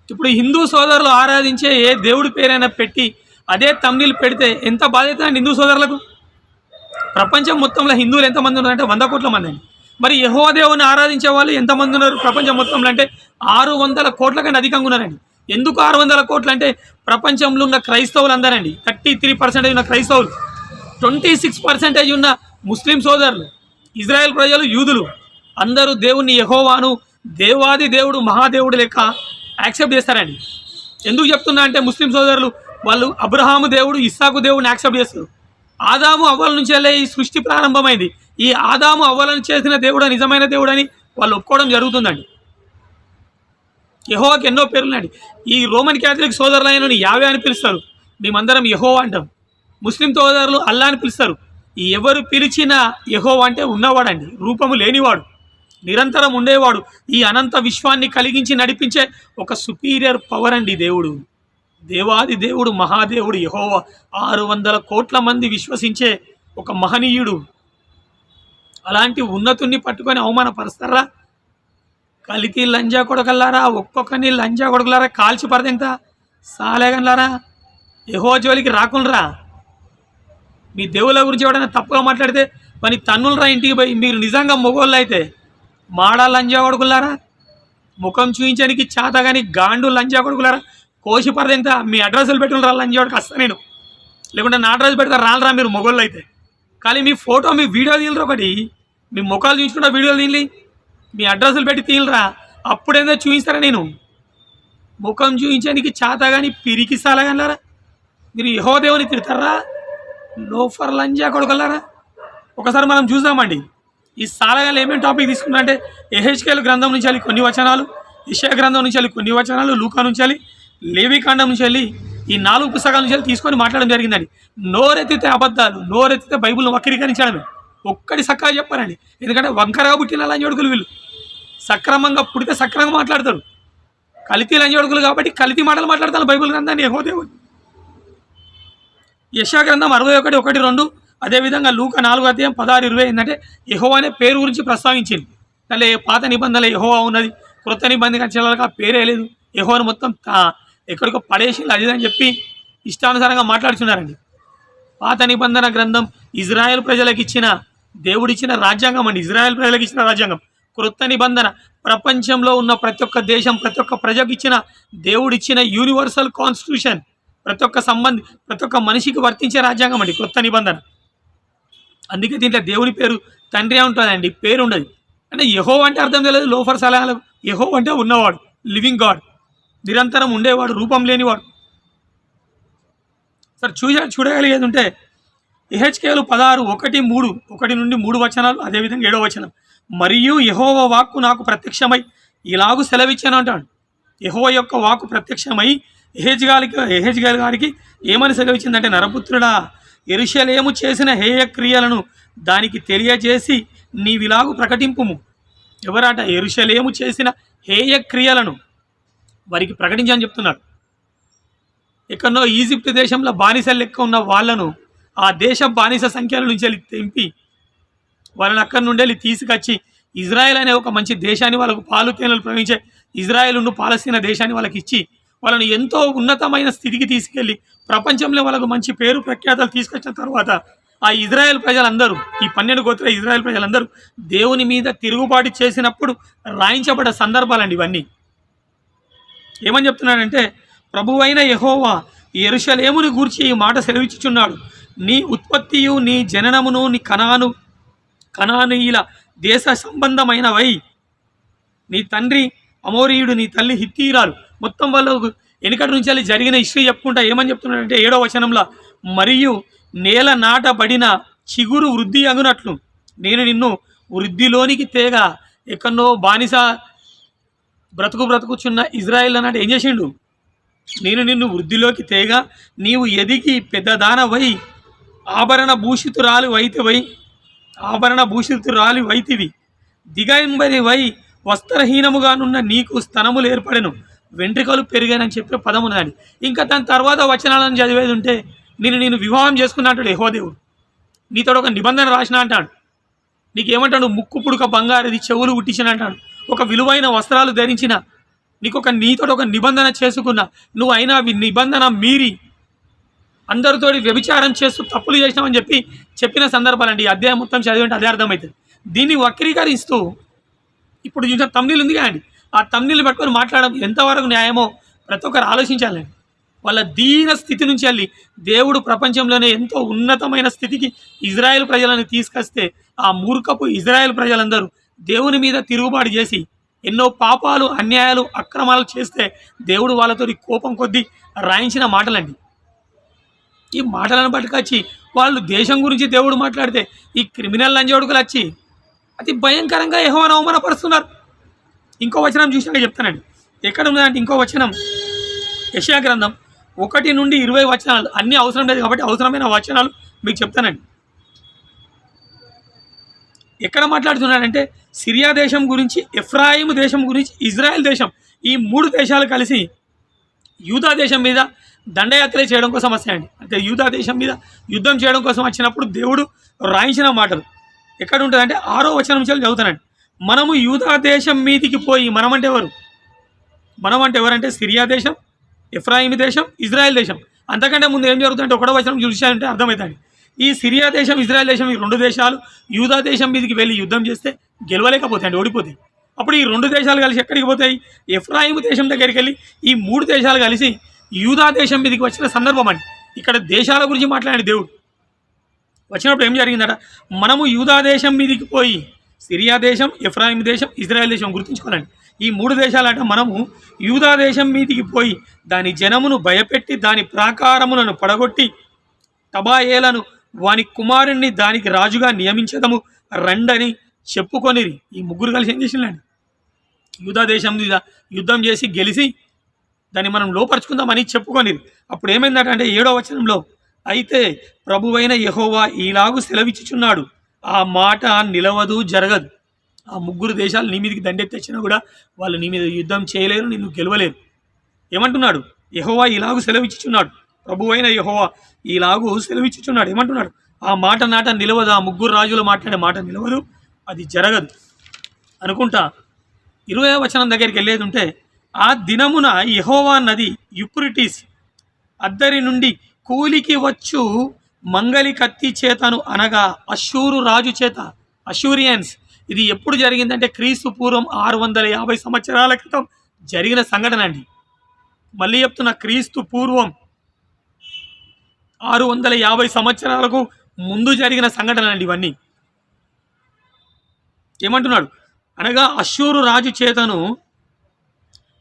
ఇప్పుడు హిందూ సోదరులు ఆరాధించే ఏ దేవుడి పేరైనా పెట్టి అదే తమ్నీల్ పెడితే ఎంత బాధ్యత అండి హిందూ సోదరులకు? ప్రపంచం మొత్తంలో హిందువులు ఎంతమంది ఉన్నారంటే 100 కోట్ల మంది అండి. మరి యెహోవా దేవుని ఆరాధించే వాళ్ళు ఎంతమంది ఉన్నారు ప్రపంచం మొత్తంలో అంటే 600 కోట్ల కన్నా అధికంగా ఉన్నారండి. ఎందుకు 600 కోట్లు అంటే ప్రపంచంలో ఉన్న క్రైస్తవులు అందరండి. 33% ఉన్న క్రైస్తవులు, 26% ఉన్న ముస్లిం సోదరులు, ఇజ్రాయెల్ ప్రజలు, యూదులు అందరూ దేవుణ్ణి యెహోవాను దేవాది దేవుడు మహాదేవుడు లెక్క యాక్సెప్ట్ చేస్తారండి. ఎందుకు చెప్తున్నా అంటే ముస్లిం సోదరులు వాళ్ళు అబ్రహాము దేవుడు, ఇస్సాకు దేవుడిని యాక్సెప్ట్ చేస్తారు. ఆదాము అవ్వల నుంచి వెళ్ళే ఈ సృష్టి ప్రారంభమైంది. ఈ ఆదాము అవ్వలను చేసిన దేవుడు నిజమైన దేవుడు అని వాళ్ళు ఒప్పుకోవడం జరుగుతుందండి. యెహోవాకి ఎన్నో పేర్లు ఉన్నాయండి. ఈ రోమన్ క్యాథలిక్ సోదరులైన యావే అని పిలుస్తారు, మేమందరం యెహోవా అంటాం. ముస్లిం సోదరులు అల్లా అని పిలుస్తారు. ఈ ఎవరు పిలిచినా యెహోవా అంటే ఉన్నవాడండి, రూపము లేనివాడు, నిరంతరం ఉండేవాడు, ఈ అనంత విశ్వాన్ని కలిగించి నడిపించే ఒక సుపీరియర్ పవర్ అండి దేవుడు. దేవాది దేవుడు మహాదేవుడు యెహోవా 600 కోట్ల మంది విశ్వసించే ఒక మహనీయుడు. అలాంటి ఉన్నతుణ్ణి పట్టుకొని అవమానపరుస్తారా? కలికి లంజా కొడకల్లారా, ఒక్కొక్కరిని లంజా కొడకలారా కాల్చి పరదెంత సాలేగన్లారా, యెహోవా జోలికి రాకుండా మీ దేవుళ్ళ గురించి ఎవడైనా తప్పుగా మాట్లాడితే పని తన్నులరా ఇంటికి పోయి. మీరు నిజంగా మొగోళ్ళు అయితే మాడా లంజా కొడుకులారా, ముఖం చూయించడానికి చేత కానీ గాండు లంజా కొడుకులారా, కోసి పరదెంత మీ అడ్రస్లు పెట్టుకుని లంజా కొడుకు వస్తా నేను, లేకుంటే నా అడ్రస్ పెడతారు రాలరా మీరు మొగోళ్ళు అయితే. కానీ మీ ఫోటో మీ వీడియో తీయలరా, ఒకటి మీ ముఖాలు చూయించుకుంటా వీడియోలు తీయలి, మీ అడ్రస్లు పెట్టి తీయలరా, అప్పుడేందో చూపిస్తారా నేను. ముఖం చూయించడానికి చేత కానీ పిరికి సాలగలరా, మీరు యెహోవా దేవుని తిడతారా లోఫర్ లంజా కొడుకల్లారా. ఒకసారి మనం చూద్దామండి ఈ సాలగాలు ఏమేమి టాపిక్ తీసుకున్నా అంటే యెహెజ్కేలు గ్రంథం నుంచి వెళ్ళి కొన్ని వచనాలు, యెషయా గ్రంథం నుంచి వెళ్ళి కొన్ని వచనాలు, లూకా నుంచి వెళ్ళి, లేవీకాండం నుంచి వెళ్ళి, ఈ 4 పుస్తకాల నుంచి వెళ్ళి తీసుకొని మాట్లాడడం జరిగిందండి. నోరెత్తితే అబద్ధాలు, నోరెత్తితే బైబిల్ను వక్రీకరించడమే, ఒక్కటి చక్కగా చెప్పారండి. ఎందుకంటే వంకరగా పుట్టిన లంజోడుకులు వీళ్ళు, సక్రమంగా పుడితే సక్రమంగా మాట్లాడతారు. కలితీ లంజోడుకులు కాబట్టి కలితీ మాటలు మాట్లాడతారు బైబిల్ గ్రంథాన్ని యెహోవా దేవుడు. యెషయా గ్రంథం 61:1-2, అదేవిధంగా లూకా 4:16-20 ఏంటంటే యెహోవా అనే పేరు గురించి ప్రస్తావించింది. అంటే పాత నిబంధనలు యెహోవా ఉన్నది, క్రొత్త నిబంధన చెల్లెలకు ఆ పేరే లేదు, యెహోవాను మొత్తం ఎక్కడికో పడేసి అది అని చెప్పి ఇష్టానుసారంగా మాట్లాడుతున్నారండి. పాత నిబంధన గ్రంథం ఇజ్రాయెల్ ప్రజలకు ఇచ్చిన దేవుడిచ్చిన రాజ్యాంగం అండి, ఇజ్రాయెల్ ప్రజలకు ఇచ్చిన రాజ్యాంగం. క్రొత్త నిబంధన ప్రపంచంలో ఉన్న ప్రతి ఒక్క దేశం, ప్రతి ఒక్క ప్రజకు ఇచ్చిన దేవుడిచ్చిన యూనివర్సల్ కాన్స్టిట్యూషన్, ప్రతి ఒక్క మనిషికి వర్తించే రాజ్యాంగం అండి క్రొత్త నిబంధన. అందుకే దీంట్లో దేవుని పేరు తండ్రి ఉంటుందండి, పేరు ఉండదు. అంటే యెహోవా అంటే అర్థం తెలియదు లోఫర్ సలహాలు. యెహోవా అంటే ఉన్నవాడు, లివింగ్ గాడ్, నిరంతరం ఉండేవాడు, రూపం లేనివాడు. సార్ చూడగలిగేది ఉంటే యెహెజ్కేలు 16:1-3 వచనాలు, అదేవిధంగా 7వ వచనం, మరియు యెహోవా వాక్కు నాకు ప్రత్యక్షమై ఇలాగూ సెలవిచ్చాను అంటాడు. యెహోవా యొక్క వాక్కు ప్రత్యక్షమై యెహెజ్కేలు గారికి ఏమని సెలవిచ్చిందంటే, నరపుత్రుడా, యెరూషలేము చేసిన హేయ క్రియలను దానికి తెలియజేసి నీవిలాగు ప్రకటింపుము. ఎవరట? యెరూషలేము చేసిన హేయ క్రియలను వారికి ప్రకటించని చెప్తున్నాడు. ఎక్కడో ఈజిప్ట్ దేశంలో బానిసలు లెక్క ఉన్న వాళ్ళను ఆ దేశ బానిస సంఖ్యల నుంచి వెళ్ళి తెంపి వాళ్ళని అక్కడి నుండి వెళ్ళి తీసుకొచ్చి ఇజ్రాయెల్ అనే ఒక మంచి దేశాన్ని, వాళ్ళకు పాలు తేనెలు ప్రవహించే ఇజ్రాయెల్ను పాలస్తీనా దేశాన్ని వాళ్ళకి ఇచ్చి వాళ్ళని ఎంతో ఉన్నతమైన స్థితికి తీసుకెళ్ళి ప్రపంచంలో వాళ్ళకు మంచి పేరు ప్రఖ్యాతలు తీసుకొచ్చిన తర్వాత ఆ ఇజ్రాయెల్ ప్రజలందరూ, ఈ 12 గోత్ర ఇజ్రాయెల్ ప్రజలందరూ దేవుని మీద తిరుగుబాటు చేసినప్పుడు రాయించబడ్డ సందర్భాలండి ఇవన్నీ. ఏమని చెప్తున్నాడంటే, ప్రభువైన యెహోవా యెరూషలేమును గూర్చి ఈ మాట సెలవిచ్చుచున్నాడు, నీ ఉత్పత్తియు నీ జననమును నీ కనానీయుల దేశ సంబంధమైనవై, నీ తండ్రి అమోరీయుడు, నీ తల్లి హిత్తీరాలు, మొత్తం వాళ్ళు వెనుకటి నుంచి వెళ్ళి జరిగిన హిస్టరీ చెప్పుకుంటా ఏమని చెప్తున్నాడంటే 7వ వచనంలో, మరియు నేల నాటబడిన చిగురు వృద్ధి అగునట్లు నేను నిన్ను వృద్ధిలోనికి తేగ ఎక్కడో బానిస బ్రతుకుచున్న ఇజ్రాయిల్ అన్నట్టు ఏం చేసిండు? నేను నిన్ను వృద్ధిలోకి తేగా నీవు ఎదిగి పెద్దదానవై ఆభరణ భూషితురాలి వైతివి దిగంబరివై వస్త్రహీనముగానున్న నీకు స్తనములు ఏర్పడెను వెంట్రుకలు పెరిగానని చెప్పే పదం ఉన్నది. ఇంకా దాని తర్వాత వచనాలను చదివేది ఉంటే నేను వివాహం చేసుకున్నట్టు యెహోవాదేవుడు నీతో ఒక నిబంధన రాసిన అంటాడు. నీకేమంటాడు? ముక్కు పుడక బంగారుది చెవులు ఉట్టించిన అంటాడు. ఒక విలువైన వస్త్రాలు ధరించిన నీతో ఒక నిబంధన చేసుకున్న నువ్వు అయినా నిబంధన మీరి అందరితోటి వ్యభిచారం చేస్తూ తప్పులు చేసినామని చెప్పిన సందర్భాలండి. ఈ అధ్యాయం మొత్తం చదివింటే అదే అర్థమవుతుంది. దీన్ని వక్రీకరిస్తూ ఇప్పుడు చూసిన తమ్నీళ్ళు ఉంది కదండి, ఆ తమ్నీళ్ళు పట్టుకొని మాట్లాడడం ఎంతవరకు న్యాయమో ప్రతి ఒక్కరు ఆలోచించాలండి. వాళ్ళ దీన స్థితి నుంచి వెళ్ళి దేవుడు ప్రపంచంలోనే ఎంతో ఉన్నతమైన స్థితికి ఇజ్రాయెల్ ప్రజలను తీసుకొస్తే ఆ మూర్ఖపు ఇజ్రాయెల్ ప్రజలందరూ దేవుని మీద తిరుగుబాటు చేసి ఎన్నో పాపాలు అన్యాయాలు అక్రమాలు చేస్తే దేవుడు వాళ్ళతో కోపం కొద్దీ రాయించిన మాటలండి. ఈ మాటలను పట్టుకొచ్చి వాళ్ళు దేశం గురించి దేవుడు మాట్లాడితే ఈ క్రిమినల్ లంజోడుకులు వచ్చి అతి భయంకరంగా యెహోవాను అవమానపరుస్తున్నారు. ఇంకో వచనం చూసినాక చెప్తానండి. ఎక్కడ ఉన్నదంటే ఇంకో వచనం యెషయా గ్రంథం 1 నుండి 20 వచనాలు. అన్నీ అవసరం లేదు కాబట్టి అవసరమైన వచనాలు మీకు చెప్తానండి. ఎక్కడ మాట్లాడుతున్నాడంటే సిరియా దేశం గురించి, ఎఫ్రాయిము దేశం గురించి, ఇజ్రాయెల్ దేశం, ఈ 3 దేశాలు కలిసి యూదా దేశం మీద దండయాత్ర చేయడం కోసం వస్తాయండి. అంటే యూదా దేశం మీద యుద్ధం చేయడం కోసం వచ్చినప్పుడు దేవుడు రాయించిన మాటలు ఎక్కడ ఉంటుందంటే 6వ వచనం నుంచి చదువుతానండి. మనము యూదా దేశం మీదికి పోయి, మనం అంటే ఎవరంటే సిరియా దేశం, ఎఫ్రాయిము దేశం, ఇజ్రాయెల్ దేశం. అంతకంటే ముందు ఏం జరుగుతుందంటే 1వ వచనం చూసారంటే అర్థమవుతుంది. ఈ సిరియా దేశం, ఇజ్రాయెల్ దేశం, ఈ 2 దేశాలు యూదా దేశం మీదకి వెళ్ళి యుద్ధం చేస్తే గెలవలేకపోతాయండి, ఓడిపోతాయి. అప్పుడు ఈ 2 దేశాలు కలిసి ఎక్కడికి పోతాయి? ఎఫ్రాయిము దేశం దగ్గరికి వెళ్ళి ఈ 3 దేశాలు కలిసి యూదా దేశం మీదకి వచ్చిన సందర్భం అండి. ఇక్కడ దేశాల గురించి మాట్లాడే దేవుడు వచ్చినప్పుడు ఏం జరిగిందట? మనము యూదా దేశం మీదకి పోయి, సిరియా దేశం, ఎఫ్రాయిము దేశం, ఇజ్రాయెల్ దేశం గుర్తుంచుకోవాలండి. ఈ 3 దేశాలంట మనము యూదా దేశం మీదికి పోయి దాని జనమును భయపెట్టి దాని ప్రాకారములను పడగొట్టి టబాయేలను వాని కుమారుణ్ణి దానికి రాజుగా నియమించదము రండని చెప్పుకొనిరి. ఈ 3 కలిసి ఏం చేసిందండి? యూదా దేశం మీద యుద్ధం చేసి గెలిచి దాన్ని మనం లోపరుచుకుందామని చెప్పుకొనిరి. అప్పుడు ఏమైందంటే 7వ వచనంలో, అయితే ప్రభువైన యెహోవా ఈలాగు సెలవిచ్చుచున్నాడు, ఆ మాట నిలవదు, జరగదు. ఆ 3 దేశాలు నీ మీదకి దండెత్తిచ్చినా కూడా వాళ్ళు నీ మీద యుద్ధం చేయలేరు, నిన్ను గెలవలేరు. ఏమంటున్నాడు? యెహోవా ఇలాగు సెలవిచ్చుచున్నాడు, ప్రభువైన యెహోవా ఇలాగు సెలవిచ్చుచున్నాడు. ఏమంటున్నాడు? ఆ మాట నిలవదు, ఆ 3 రాజులు మాట్లాడే మాట నిలవదు, అది జరగదు అనుకుంటా 20వ వచనం దగ్గరికి వెళ్ళేది ఉంటే, ఆ దినమున యెహోవా నది యూఫ్రటీస్ అద్దరి నుండి కూలికి వచ్చు మంగలి కత్తి చేతను అనగా అష్షూరు రాజు చేత, అష్షూరియన్స్. ఇది ఎప్పుడు జరిగిందంటే క్రీస్తు పూర్వం 650 సంవత్సరాల క్రితం జరిగిన సంఘటన అండి. మళ్ళీ చెప్తున్న, క్రీస్తు పూర్వం 650 సంవత్సరాలకు ముందు జరిగిన సంఘటన అండి ఇవన్నీ. ఏమంటున్నాడు? అనగా అష్షూరు రాజు చేతను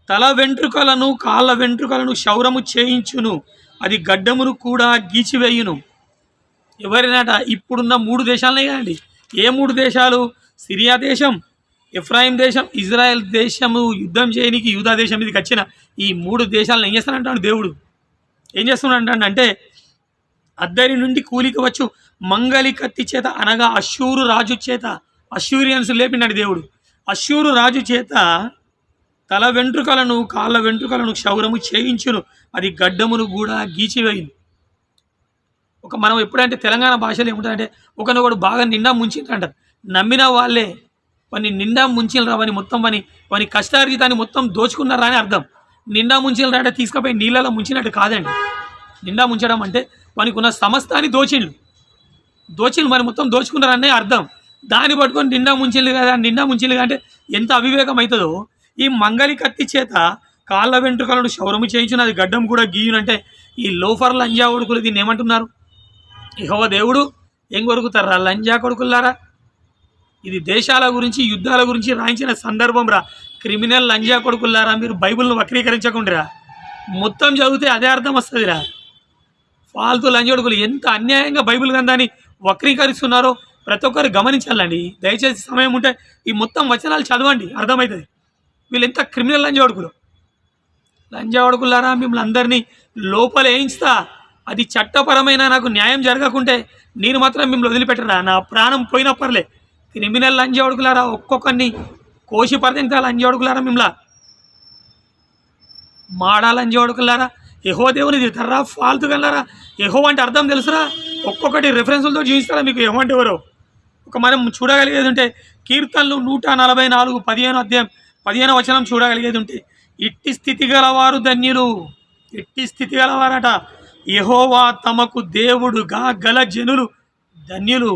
తల వెంట్రుకలను కాళ్ళ వెంట్రుకలను క్షౌరము చేయించును, అది గడ్డమును కూడా గీచివేయును. ఎవరినట? ఇప్పుడున్న 3 దేశాలనే కదండి. ఏ 3 దేశాలు? సిరియా దేశం, ఎఫ్రాయిం దేశం, ఇజ్రాయెల్ దేశము యుద్ధం చేయడానికి యూదా దేశం మీదకి వచ్చిన ఈ 3 దేశాలను ఏం చేస్తానంటాడు దేవుడు? ఏం చేస్తున్నాడంటే అద్దరి నుండి కూలికి వచ్చు మంగలి కత్తి చేత అనగా అష్షూరు రాజు చేత, అష్షూరియన్స్ లేపినాడు దేవుడు. అష్షూరు రాజు చేత తల వెంట్రుకలను కాళ్ళ వెంట్రుకలను క్షౌరము చేయించును, అది గడ్డమును కూడా గీచివేయును. మనం ఎప్పుడంటే తెలంగాణ భాషలో ఏముంటుందంటే ఒకనొకడు బాగా నిండా ముంచిందంటారు. నమ్మిన వాళ్ళే వాని నిండా ముంచిలరా, వాని మొత్తం వాని కష్టార్జితాన్ని మొత్తం దోచుకున్నారా అని అర్థం. నిండా ముంచిలరా అంటే తీసుకుపోయి నీళ్ళలో ముంచినట్టు కాదండి. నిండా ముంచడం అంటే వానికి ఉన్న సమస్తాన్ని దోచిలు మరి మొత్తం దోచుకున్నారనే అర్థం. దాన్ని పట్టుకొని నిండా ముంచిలు కదా అంటే ఎంత అవివేకం అవుతుందో. ఈ మంగలి కత్తి చేత కాళ్ళ వెంట్రుకలను క్షౌరము చేయించును, అది గడ్డం కూడా గీయునంటే ఈ లోఫర్ లంజా కొడుకులు దీన్ని ఏమంటున్నారు? యెహోవా దేవుడు ఏం కొరుకుతారా లంజా కొడుకులారా? ఇది దేశాల గురించి యుద్ధాల గురించి రాయించిన సందర్భం రా. క్రిమినల్ లంజా కొడుకులారా, మీరు బైబిల్ను వక్రీకరించకుండా మొత్తం చదివితే అదే అర్థం వస్తుందిరా. ఫాల్తు లంజా కొడుకులు ఎంత అన్యాయంగా బైబిల్ గ్రంథాన్ని వక్రీకరిస్తున్నారో ప్రతి ఒక్కరు గమనించాలండి. దయచేసి సమయం ఉంటే ఈ మొత్తం వచనాలు చదవండి, అర్థమవుతుంది. వీళ్ళు ఎంత క్రిమినల్ లంజావడుకులారా, మిమ్మల్ని అందరినీ లోపల వేయించుతా. అది చట్టపరమైన నాకు న్యాయం జరగకుంటే నేను మాత్రం మిమ్మల్ని వదిలిపెట్టరా, నా ప్రాణం పోయినా పర్లే. క్రిమినల్ లంజావడుకులారా, ఒక్కొక్కరిని కోసి పరదెంతా లంజావడుకులారా, మిమ్మల్ని మాడా లంజావడుకులారా, యెహోవా దేవుని తిడతారా, ఫాల్తు గల్లారా. యెహోవా అంటే అర్థం తెలుసురా, ఒక్కొక్కటి రెఫరెన్సులతో చూపిస్తారా మీకు యెహోవా అంటే ఎవరో. ఒక మనం చూడగలిగేది ఉంటే కీర్తనలు 144 15వ అధ్యాయం 15వ వచనం చూడగలిగేది ఉంటే, ఇట్టి స్థితి గలవారు ధన్యులు, ఇట్టి స్థితి గలవారట, యెహోవా తమకు దేవుడుగా గల జనులు ధన్యులు.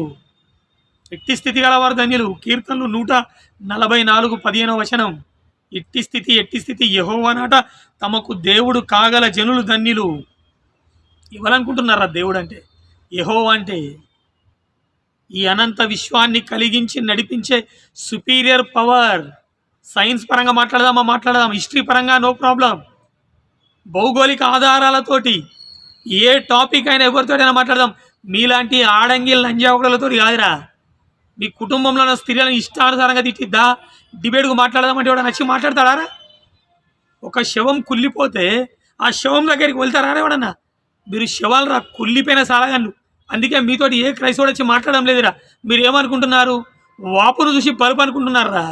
ఇట్టి స్థితి గలవారు ధన్యులు. కీర్తనలు 144 15వ వచనం. ఎట్టి స్థితి యెహోవా నాట తమకు దేవుడు కాగల జనులు ధన్యులు. ఇవ్వాలనుకుంటున్నారా దేవుడు అంటే? యెహోవా అంటే ఈ అనంత విశ్వాన్ని కలిగించి నడిపించే సుపీరియర్ పవర్. సైన్స్ పరంగా మాట్లాడదాం, హిస్టరీ పరంగా నో ప్రాబ్లం, భౌగోళిక ఆధారాలతోటి ఏ టాపిక్ అయినా ఎవరితోటైనా మాట్లాడదాం. మీలాంటి ఆడంగి లంజావులతో కాదురా. మీ కుటుంబంలో ఉన్న స్త్రీలను ఇష్టానుసారంగా తిట్టిద్దా, డిబేట్కు మాట్లాడదామంటే ఎవడన్నా నచ్చి మాట్లాడతాడారా? ఒక శవం కుళ్ళిపోతే ఆ శవం దగ్గరికి వెళ్తారా ఎవడన్నా? మీరు శవాలు రా, కుళ్ళిపోయిన సాలగాళ్ళు. అందుకే మీతోటి ఏ క్రైస్తవుడు వచ్చి మాట్లాడడం లేదురా. మీరు ఏమనుకుంటున్నారు? వాపును చూసి బలుపు అనుకుంటున్నారా?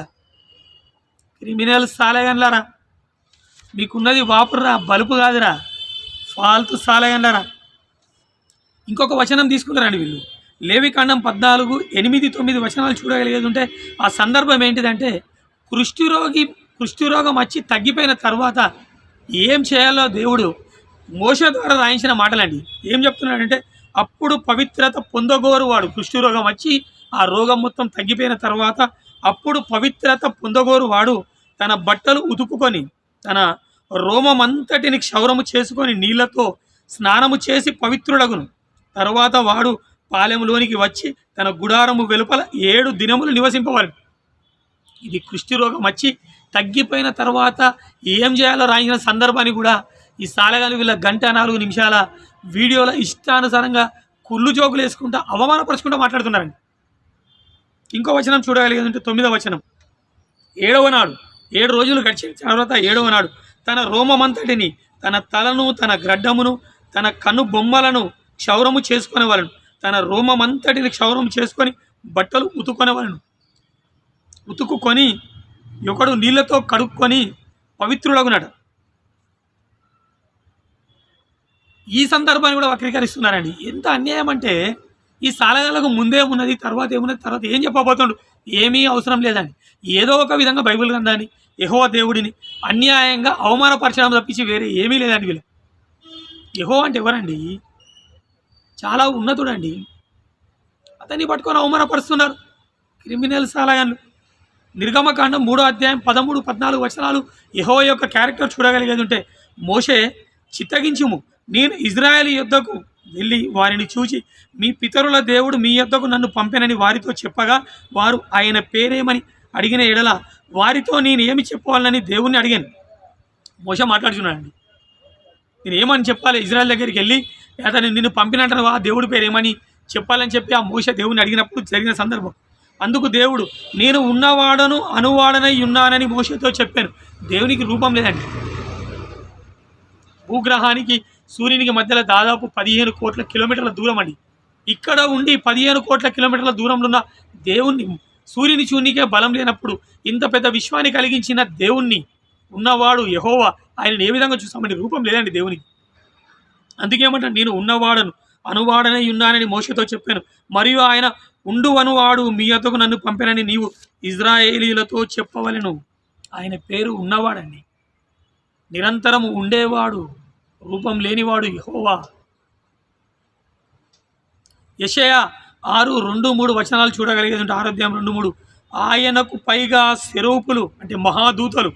క్రిమినల్ సాలగాన్లారా, మీకున్నది వాపురా, బలుపు కాదురా, ఫాల్తు సాలగాన్లారా. ఇంకొక వచనం తీసుకుంటారండి వీళ్ళు. లేవికాండం 14 8 9 వచనాలు చూడగలిగేది ఉంటే ఆ సందర్భం ఏంటిదంటే, కుష్ఠరోగం వచ్చి తగ్గిపోయిన తర్వాత ఏం చేయాలో దేవుడు మోషే ద్వారా రాయించిన మాటలండి. ఏం చెప్తున్నాడంటే, అప్పుడు పవిత్రత పొందగోరువాడు, కుష్ఠరోగం వచ్చి ఆ రోగం మొత్తం తగ్గిపోయిన తర్వాత అప్పుడు పవిత్రత పొందగోరువాడు తన బట్టలు ఉతుకుకొని తన రోమమంతటిని క్షౌరము చేసుకొని నీళ్లతో స్నానము చేసి పవిత్రుడగును. తర్వాత వాడు పాలెంలోనికి వచ్చి తన గుడారము వెలుపల 7 దినములు నివసింపవాలి. ఇది కుష్ఠరోగం వచ్చి తగ్గిపోయిన తర్వాత ఏం చేయాలో రాయించిన సందర్భాన్ని కూడా ఈ సాలగాలు వీళ్ళ 1:04 నిమిషాల వీడియోలో ఇష్టానుసారంగా కుళ్ళు జోకులు వేసుకుంటా అవమానపరుచుకుంటూ మాట్లాడుతున్నారండి. ఇంకో వచనం చూడగలిగేది అంటే 9వ వచనం. 7వ నాడు 7 రోజులు గడిచిన తర్వాత 7వ నాడు తన రోమమంతటిని, తన తలను, తన గ్రడ్డమును, తన కన్ను బొమ్మలను క్షౌరము చేసుకునేవాళ్ళను. తన రోమమంతటిని క్షౌరము చేసుకొని బట్టలు ఉతుకుకొని ఒకడు నీళ్లతో కడుక్కొని పవిత్రులగునట. ఈ సందర్భాన్ని కూడా వక్రీకరిస్తున్నారండి. ఎంత అన్యాయం అంటే, ఈ సాలగాలకు ముందే ఉన్నది, తర్వాత ఏమున్నది, తర్వాత ఏం చెప్పబోతుండు, ఏమీ అవసరం లేదండి. ఏదో ఒక విధంగా బైబిల్ గ్రంథాన్ని, యెహోవా దేవుడిని అన్యాయంగా అవమానపరచడం తప్పించి వేరే ఏమీ లేదండి వీళ్ళు. యెహోవా అంటే ఎవరండి? చాలా ఉన్నతుడండి. అతన్ని పట్టుకొని అవమానపరుస్తున్నారు క్రిమినల్ సాలగాన్లు. నిర్గమకాండం 3వ అధ్యాయం 13 14 వచనాలు యెహోవా యొక్క క్యారెక్టర్ చూడగలిగేది ఉంటే, మోషే చిత్తగించుము, నేను ఇజ్రాయేల్ యొద్దకు వెళ్ళి వారిని చూచి మీ పితరుల దేవుడు మీ యొద్దకు నన్ను పంపెనని వారితో చెప్పగా వారు ఆయన పేరేమని అడిగిన ఎడల వారితో నేను ఏమి చెప్పాలని దేవుణ్ణి అడిగాను. మోషే మాట్లాడుతున్నాడండి. నేను ఏమని చెప్పాలి? ఇజ్రాయెల్ దగ్గరికి వెళ్ళి అతను నిన్ను పంపినట్టు ఆ దేవుడి పేరు ఏమని చెప్పాలని చెప్పి ఆ మోషే దేవుని అడిగినప్పుడు జరిగిన సందర్భం. అందుకు దేవుడు, నేను ఉన్నవాడను అనువాడనై ఉన్నానని మోషేతో చెప్పాను. దేవునికి రూపం లేదండి. భూగ్రహానికి సూర్యునికి మధ్యలో దాదాపు 15 కోట్ల కిలోమీటర్ల దూరం అండి. ఇక్కడ ఉండి 15 కోట్ల కిలోమీటర్ల దూరంలో ఉన్న దేవుణ్ణి, సూర్యుని చూనికే బలం లేనప్పుడు ఇంత పెద్ద విశ్వాన్ని కలిగించిన దేవుణ్ణి, ఉన్నవాడు యెహోవా, ఆయనను ఏ విధంగా చూస్తామండి? రూపం లేదండి దేవునికి. అందుకేమంటాడు, నేను ఉన్నవాడను అనువాడనై ఉన్నానని మోషేతో చెప్పాను. మరియు ఆయన ఉండు అనువాడు మీ యొద్దకు నన్ను పంపానని నీవు ఇజ్రాయేలీలతో చెప్పవలెను. ఆయన పేరు ఉన్నవాడండి, నిరంతరము ఉండేవాడు, రూపం లేనివాడు యెహోవా. యెషయా 6:2-3 వచనాలు చూడగలిగేది ఉంటే, 6వ అధ్యాయం 2-3. ఆయనకు పైగా సెరూపులు అంటే మహాదూతలు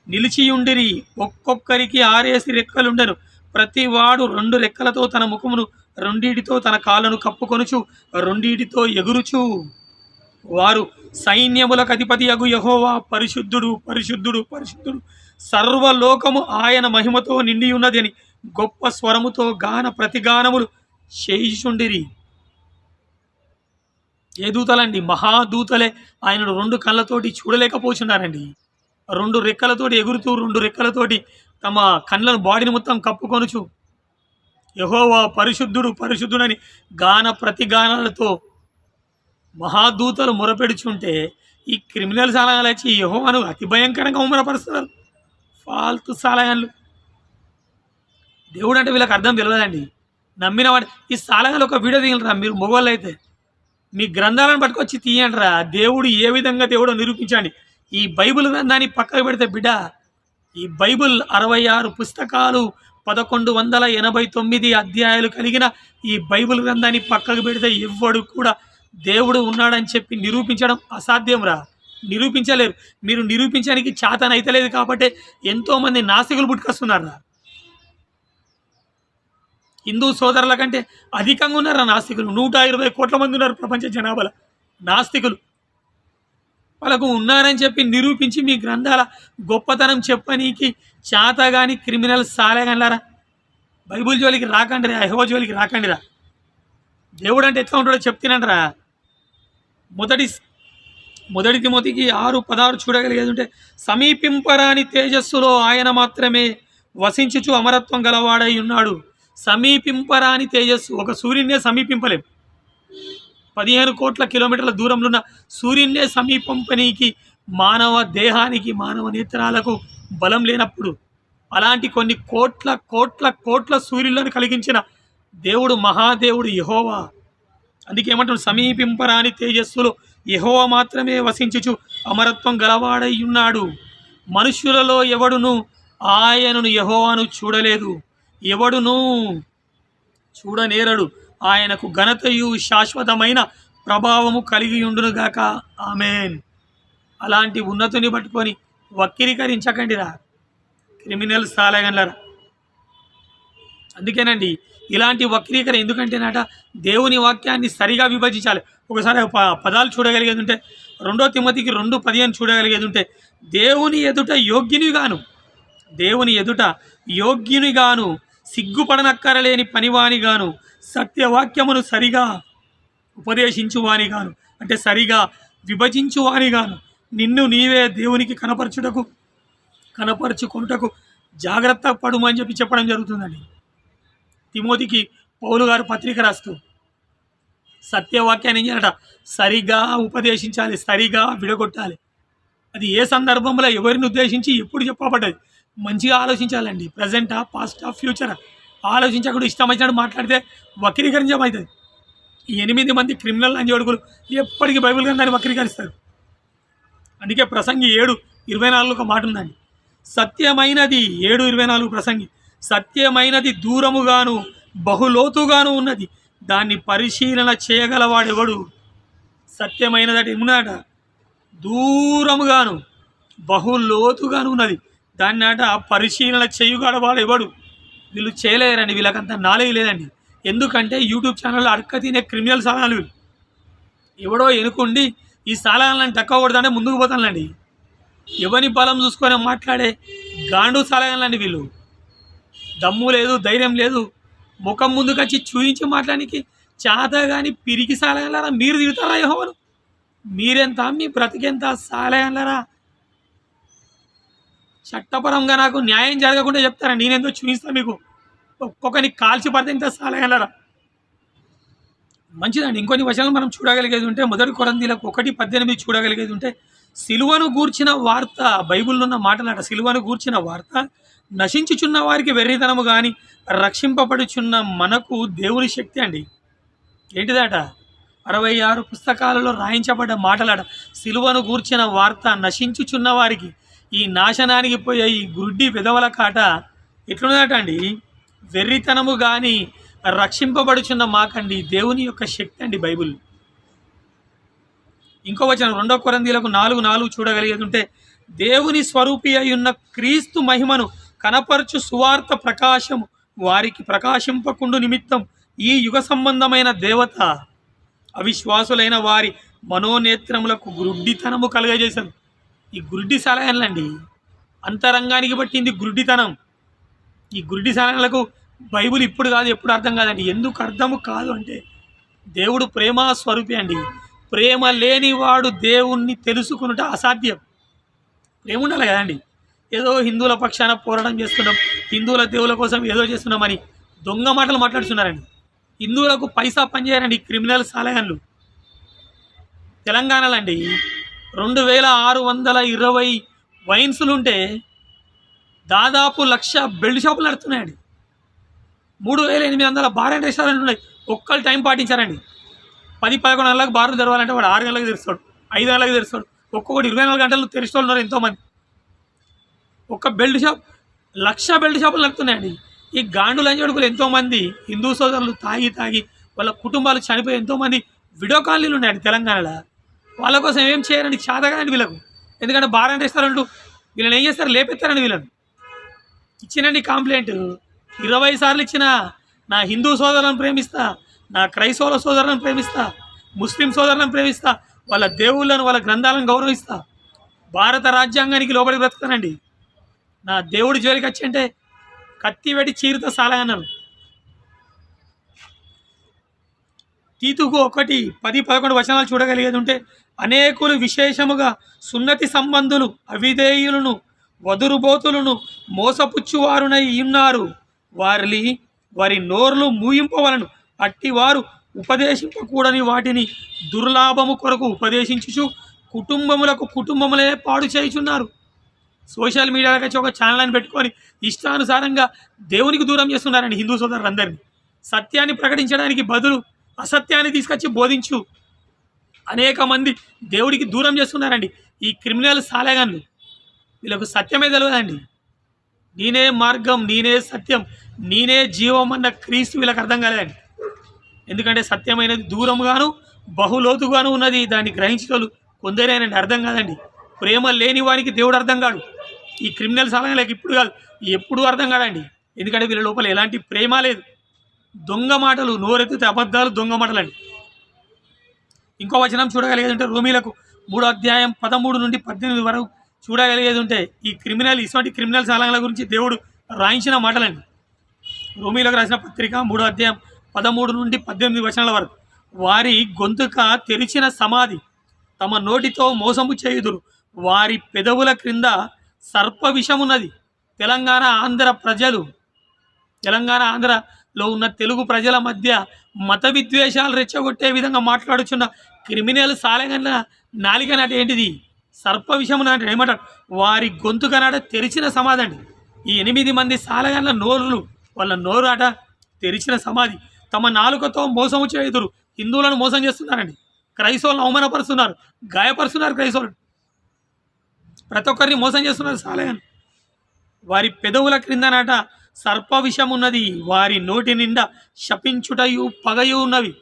నిలిచియుండిరి, ఒక్కొక్కరికి 6 రెక్కలుండెను. ప్రతి వాడు 2 రెక్కలతో తన ముఖమును, 2 తన కాళ్ళను కప్పుకొనుచు, 2 ఎగురుచు. వారు సైన్యములకు అధిపతి యగు యెహోవా పరిశుద్ధుడు, పరిశుద్ధుడు, పరిశుద్ధుడు, సర్వలోకము ఆయన మహిమతో నిండి ఉన్నది అని గొప్ప స్వరముతో గాన ప్రతిగానములు చేయుచుండిరి. ఏ దూతలండి? మహాదూతలే ఆయనను 2 కళ్ళతోటి చూడలేకపోతున్నారండి. 2 రెక్కలతోటి ఎగురుతూ 2 రెక్కలతోటి తమ కళ్ళను బాడీని మొత్తం కప్పుకొనుచు యెహోవా పరిశుద్ధుడు పరిశుద్ధుడని ప్రతిగానాలతో మహాదూతలు మొరపెడుచుంటే ఈ క్రిమినల్ సాలయాలు వచ్చి యెహోవాను అతి భయంకరంగా అవమానపరుస్తున్నారు. ఫాల్తు సాలయాలు. దేవుడు అంటే వీళ్ళకి అర్థం తెలియదండి. నమ్మిన వాడు ఈ సాలయాలు ఒక వీడియో తీయరా మీరు మొగోళ్ళు అయితే, మీ గ్రంథాలను పట్టుకొచ్చి తీయండిరా. దేవుడు ఏ విధంగా దేవుడు నిరూపించండి. ఈ బైబిల్ గ్రంథాన్ని పక్కకు పెడితే బిడ్డ, ఈ బైబిల్ 66 పుస్తకాలు 1189 అధ్యాయాలు కలిగిన ఈ బైబిల్ గ్రంథాన్ని పక్కకు పెడితే ఎవ్వడు కూడా దేవుడు ఉన్నాడని చెప్పి నిరూపించడం అసాధ్యం రా. నిరూపించలేరు. మీరు నిరూపించడానికి చేతనైతలేదు కాబట్టి ఎంతోమంది నాస్తికులు పుట్టుకొస్తున్నారు రా. హిందూ సోదరుల కంటే అధికంగా ఉన్నారా నాస్తికులు. 120 కోట్ల మంది ఉన్నారు ప్రపంచ జనాభాలో నాస్తికులు. వాళ్ళకు ఉన్నారని చెప్పి నిరూపించి మీ గ్రంథాల గొప్పతనం చెప్పనీకి చేతగాని క్రిమినల్ సాలేగనలారా. బైబుల్ జోలికి రాకండిరా, యెహోవా జోలికి రాకండిరా. దేవుడు అంటే ఎట్లా ఉంటాడో చెప్తున్నానరా. మొదటి తిమోతికి 6:16 చూడగలిగేది ఉంటే, సమీపింపరాని తేజస్సులో ఆయన మాత్రమే వసించుచు అమరత్వం గలవాడై ఉన్నాడు. సమీపింపరాని తేజస్సు. ఒక సూర్యున్నే సమీపింపలేం. 15 కోట్ల కిలోమీటర్ల దూరంలో ఉన్న సూర్యున్నే సమీపింపనీకి మానవ దేహానికి, మానవ నేత్రాలకు బలం లేనప్పుడు అలాంటి కొన్ని కోట్ల కోట్ల కోట్ల సూర్యులను కలిగించిన దేవుడు మహాదేవుడు యెహోవా. అందుకే ఏమంటాడు? సమీపింపరాని తేజస్సులో యెహోవా మాత్రమే వసించుచు అమరత్వం గలవాడై ఉన్నాడు. మనుష్యులలో ఎవడును ఆయనను యెహోవాను చూడలేదు, ఎవడును చూడనేరడు. ఆయనకు ఘనతయు శాశ్వతమైన ప్రభావము కలిగి ఉండునుగాక. ఆమేన్. అలాంటి ఉన్నతుని పట్టుకొని వక్రీకరించకండిరా క్రిమినల్ సాలగన్లరా. అందుకేనండి ఇలాంటి వక్రీకరణ. ఎందుకంటేనట దేవుని వాక్యాన్ని సరిగా విభజించాలి. ఒకసారి పదాలు చూడగలిగేది ఉంటే 2 తిమోతికి 2:15 చూడగలిగేది ఉంటే, దేవుని ఎదుట యోగ్యునిగాను సిగ్గుపడనక్కరలేని పనివానిగాను సత్యవాక్యమును సరిగా ఉపదేశించువానిగాను, అంటే సరిగా విభజించువానిగాను నిన్ను నీవే దేవునికి కనపరుచుకొనుటకు జాగ్రత్త పడుమని చెప్పడం జరుగుతుందండి. తిమోతికి పౌలు గారు పత్రిక రాస్తూ సత్యవాక్యాన్ని ఏం చేయాలట? సరిగా ఉపదేశించాలి, సరిగా విడగొట్టాలి. అది ఏ సందర్భంలో ఎవరిని ఉద్దేశించి ఎప్పుడు చెప్పబడ్డది మంచిగా ఆలోచించాలండి. ప్రజెంటా, పాస్టా, ఫ్యూచరా ఆలోచించకుండా ఇష్టం వచ్చినట్టు మాట్లాడితే వక్రీకరించమవుతుంది. ఈ 8 మంది క్రిమినల్ లంజోడుకులు ఎప్పటికీ బైబిల్ గ్రంథాన్ని వక్రీకరిస్తారు. అందుకే ప్రసంగి 7:24 ఒక మాట ఉందండి. సత్యమైనది 7:24 ప్రసంగి, సత్యమైనది దూరముగాను బహులోతుగాను ఉన్నది, దాన్ని పరిశీలన చేయగలవాడెవడు? సత్యమైనదట ఏమున్నాడట? దూరముగాను బహులోతుగాను ఉన్నది, దాన్ని అట పరిశీలన చేయగలవాడెవడు? వీళ్ళు చేయలేరండి. వీళ్ళకంత నాలెడ్జ్ లేదండి. ఎందుకంటే యూట్యూబ్ ఛానల్లో అడక్క తినే క్రిమినల్ సాలనాలు వీళ్ళు. ఎవడో ఎనుకుండి ఈ సాలనాలను దక్కకూడదంటే ముందుకు పోతానులండి. ఎవరి బలం చూసుకొని మాట్లాడే గాండు సాలనాలండి వీళ్ళు. దమ్ము లేదు, ధైర్యం లేదు. ముఖం ముందుకు వచ్చి చూయించి మాట్లాడానికి చేత కానీ పిరికి సాలనాలరా. మీరు తిడతారా యెహోవాను? మీరెంత, మీ బ్రతికెంత సాలనాలరా? చట్టపరంగా నాకు న్యాయం జరగకుండా చెప్తారా? నేనేందో చూపిస్తాను మీకు. ఒక్కొక్కరిని కాల్చి పడితే ఇంత సాలనాలరా. మంచిదండి. ఇంకొన్ని వచనాలు మనం చూడగలిగేది ఉంటే, 1 కొరింథీయులకు 1:18 చూడగలిగేది ఉంటే, సిలువను గూర్చిన వార్త, బైబిల్లో ఉన్న మాటలట, సిలువను గూర్చిన వార్త నశించుచున్న వారికి వెర్రితనము కానీ రక్షింపబడుచున్న మనకు దేవుని శక్తి అండి. ఏంటిదట? 66 పుస్తకాలలో రాయించబడ్డ మాటలట. సిలువను గూర్చిన వార్త నశించుచున్న వారికి, ఈ నాశనానికి పోయే ఈ గుడ్డి విధవల కాట ఎట్లున్నదట అండి? వెర్రితనము కానీ రక్షింపబడుచున్న మాకండి దేవుని యొక్క శక్తి అండి బైబిల్. ఇంకో వచనం 2 కొరింథీయులకు 4:4 చూడగలిగేది ఉంటే, దేవుని స్వరూపి అయి ఉన్న క్రీస్తు మహిమను కనపరచు సువార్త ప్రకాశము వారికి ప్రకాశింపకుండు నిమిత్తం ఈ యుగ సంబంధమైన దేవత అవిశ్వాసులైన వారి మనోనేత్రములకు గుడ్డితనము కలుగజేశాను. ఈ గుడ్డి సాలయాలండి అంతరంగానికి పట్టింది గుడ్డితనం. ఈ గుడ్డి సాలయాలకు బైబిల్ ఇప్పుడు కాదు, ఎప్పుడు అర్థం కాదండి. ఎందుకు అర్థము కాదు అంటే, దేవుడు ప్రేమ స్వరూపి అండి. ప్రేమ లేనివాడు దేవుణ్ణి తెలుసుకునుట అసాధ్యం. ప్రేమ ఉండాలి కదండి. ఏదో హిందువుల పక్షాన పోరాటం చేస్తున్నాం, హిందువుల దేవుల కోసం ఏదో చేస్తున్నామని దొంగ మాటలు మాట్లాడుతున్నారండి. హిందువులకు పైసా పనిచేయారండి క్రిమినల్ సాలయాన్లు. తెలంగాణలో అండి 2620 వైన్సులుంటే దాదాపు 1,00,000 బెల్ట్ షాపులు నడుస్తున్నాయండి. 3800 బార్ అండ్ రెస్టారెంట్లు ఉన్నాయి. ఒక్కళ్ళు టైం పాటించారండి. 10-11 గంటలకు బార్లు తెరవాలంటే వాడు 6 గంటలకు తెరుస్తాడు, 5 గంటలకు తెరుస్తాడు. ఒక్కొక్కటి 24 గంటలు తెరిచిన వాళ్ళు ఉన్నారు ఎంతోమంది. ఒక్క బెల్ట్ షాప్ 1,00,000 బెల్ట్ షాపులు నడుతున్నాయండి. ఈ గాండు లంజడుకులు ఎంతోమంది హిందూ సోదరులు తాగి వాళ్ళ కుటుంబాలు చనిపోయి ఎంతోమంది వీడియో కాలనీలు ఉన్నాయండి తెలంగాణలో. వాళ్ళ కోసం ఏం చేయరండి, చాతగానండి వీళ్ళకు. ఎందుకంటే బార్ అండ్ రెస్టారెంట్లు వీళ్ళని ఏం చేస్తారు, లేపెత్తారండి వీళ్ళని. ఇచ్చినండి కంప్లైంట్ 20 సార్లు ఇచ్చిన. నా హిందూ సోదరులను ప్రేమిస్తా, నా క్రైస్తవుల సోదరులను ప్రేమిస్తా, ముస్లిం సోదరులను ప్రేమిస్తా, వాళ్ళ దేవుళ్ళను వాళ్ళ గ్రంథాలను గౌరవిస్తా, భారత రాజ్యాంగానికి లోబడి బ్రతుకుతానండి. నా దేవుడి జోలికి వచ్చి అంటే కత్తి పెట్టి చీరుతో సాలగన్నారు. తీతుకు 1:10-11 వచనాలు చూడగలిగేది ఉంటే, అనేకులు విశేషముగా సున్నతి సంబంధులు అవిధేయులను వదురుబోతులను మోసపుచ్చువారునై ఉన్నారు. వారి నోర్లు మూయింపవలను. అట్టివారు ఉపదేశింపకూడని వాటిని దుర్లాభము కొరకు ఉపదేశించుచు కుటుంబములే పాడు చేయుచున్నారు. సోషల్ మీడియాకి వచ్చి ఒక ఛానల్ అని పెట్టుకొని ఇష్టానుసారంగా దేవునికి దూరం చేస్తున్నారండి హిందూ సోదరులందరినీ. సత్యాన్ని ప్రకటించడానికి బదులు అసత్యాన్ని తీసుకొచ్చి బోధించు అనేక మంది దేవుడికి దూరం చేస్తున్నారండి ఈ క్రిమినల్ సాలెగాన్లు. వీళ్ళకు సత్యమే తెలియదండి. నేనే మార్గం, నేనే సత్యం, నేనే జీవం అన్న క్రీస్తు వీళ్ళకి అర్థం కాలేదండి. ఎందుకంటే సత్యమైనది దూరముగాను బహులోతుగాను ఉన్నది. దాన్ని గ్రహించిన వాళ్ళు కొందరేనండి, అర్థం కాదండి. ప్రేమ లేని వారికి దేవుడు అర్థం కాడు. ఈ క్రిమినల్ సాలెగాన్లకు ఇప్పుడు కాదు, ఎప్పుడూ అర్థం కాదండి. ఎందుకంటే వీళ్ళ లోపల ఎలాంటి ప్రేమ లేదు. దొంగ మాటలు, నోరెత్తితే అబద్ధాలు, దొంగ మాటలు అండి. ఇంకో వచనం చూడగలిగేది ఉంటే రోమీలకు 3:13-18 వరకు చూడగలిగేది ఉంటే ఇటువంటి క్రిమినల్ సాలెగాన్ల గురించి దేవుడు రాయించిన మాటలండి. రోమీలకు రాసిన పత్రిక 3:13-18 వచనాల వరకు. వారి గొంతుక తెరిచిన సమాధి, తమ నోటితో మోసము చేయుదురు, వారి పెదవుల క్రింద సర్ప విషమున్నది. తెలంగాణలో ఉన్న తెలుగు ప్రజల మధ్య మత విద్వేషాలు రెచ్చగొట్టే విధంగా మాట్లాడుచున్న క్రిమినల్ సాలెగాన్ల నాలిక నాట ఏంటిది, సర్ప విషము నాట ఏమంటారు, వారి గొంతుక నాట తెరిచిన సమాధి అండి. ఈ 8 మంది సాలెగాన్ల నోరులు, వాళ్ళ నోరు ఆట తెరిచిన సమాధి. తమ నాలుకతో మోసము చేయుదురు. హిందువులను మోసం చేస్తున్నారండి, క్రైస్తవులను అవమానపరుస్తున్నారు, గాయపరుస్తున్నారు. క్రైస్తవులు ప్రతి ఒక్కరిని మోసం చేస్తున్నారు సాలెగాన్. వారి పెదవుల క్రిందనాట సర్ప విషం ఉన్నది, వారి నోటి నిండా శపించుటయు పగయు ఉన్నవి.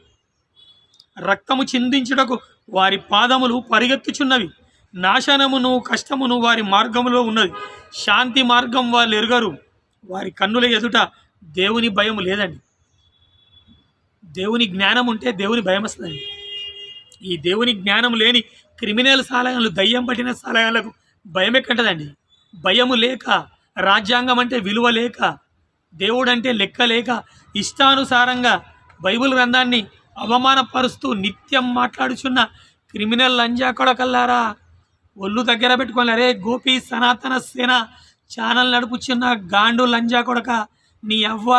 రక్తము చిందించుటకు వారి పాదములు పరిగెత్తుచున్నవి. నాశనమును కష్టమును వారి మార్గములో ఉన్నది. శాంతి మార్గం వాళ్ళు ఎరుగరు. వారి కన్నుల ఎదుట దేవుని భయం లేదండి. దేవుని జ్ఞానం ఉంటే దేవుని భయం వస్తుందండి. ఈ దేవుని జ్ఞానం లేని క్రిమినల్ సాలెగాన్లు, దయ్యం పట్టిన సాలెగాన్లకు భయం ఎక్కటదండి. భయము లేక, రాజ్యాంగం అంటే విలువ లేక, దేవుడు అంటే లెక్క లేక, ఇష్టానుసారంగా బైబిల్ గ్రంథాన్ని అవమానపరుస్తూ నిత్యం మాట్లాడుచున్న క్రిమినల్ లంజా కొడకల్లారా, ఒళ్ళు దగ్గర పెట్టుకోవాలి. అరే గోపి సనాతన సేన ఛానల్ నడుపుచున్న గాండు లంజా కొడక, నీ అవ్వ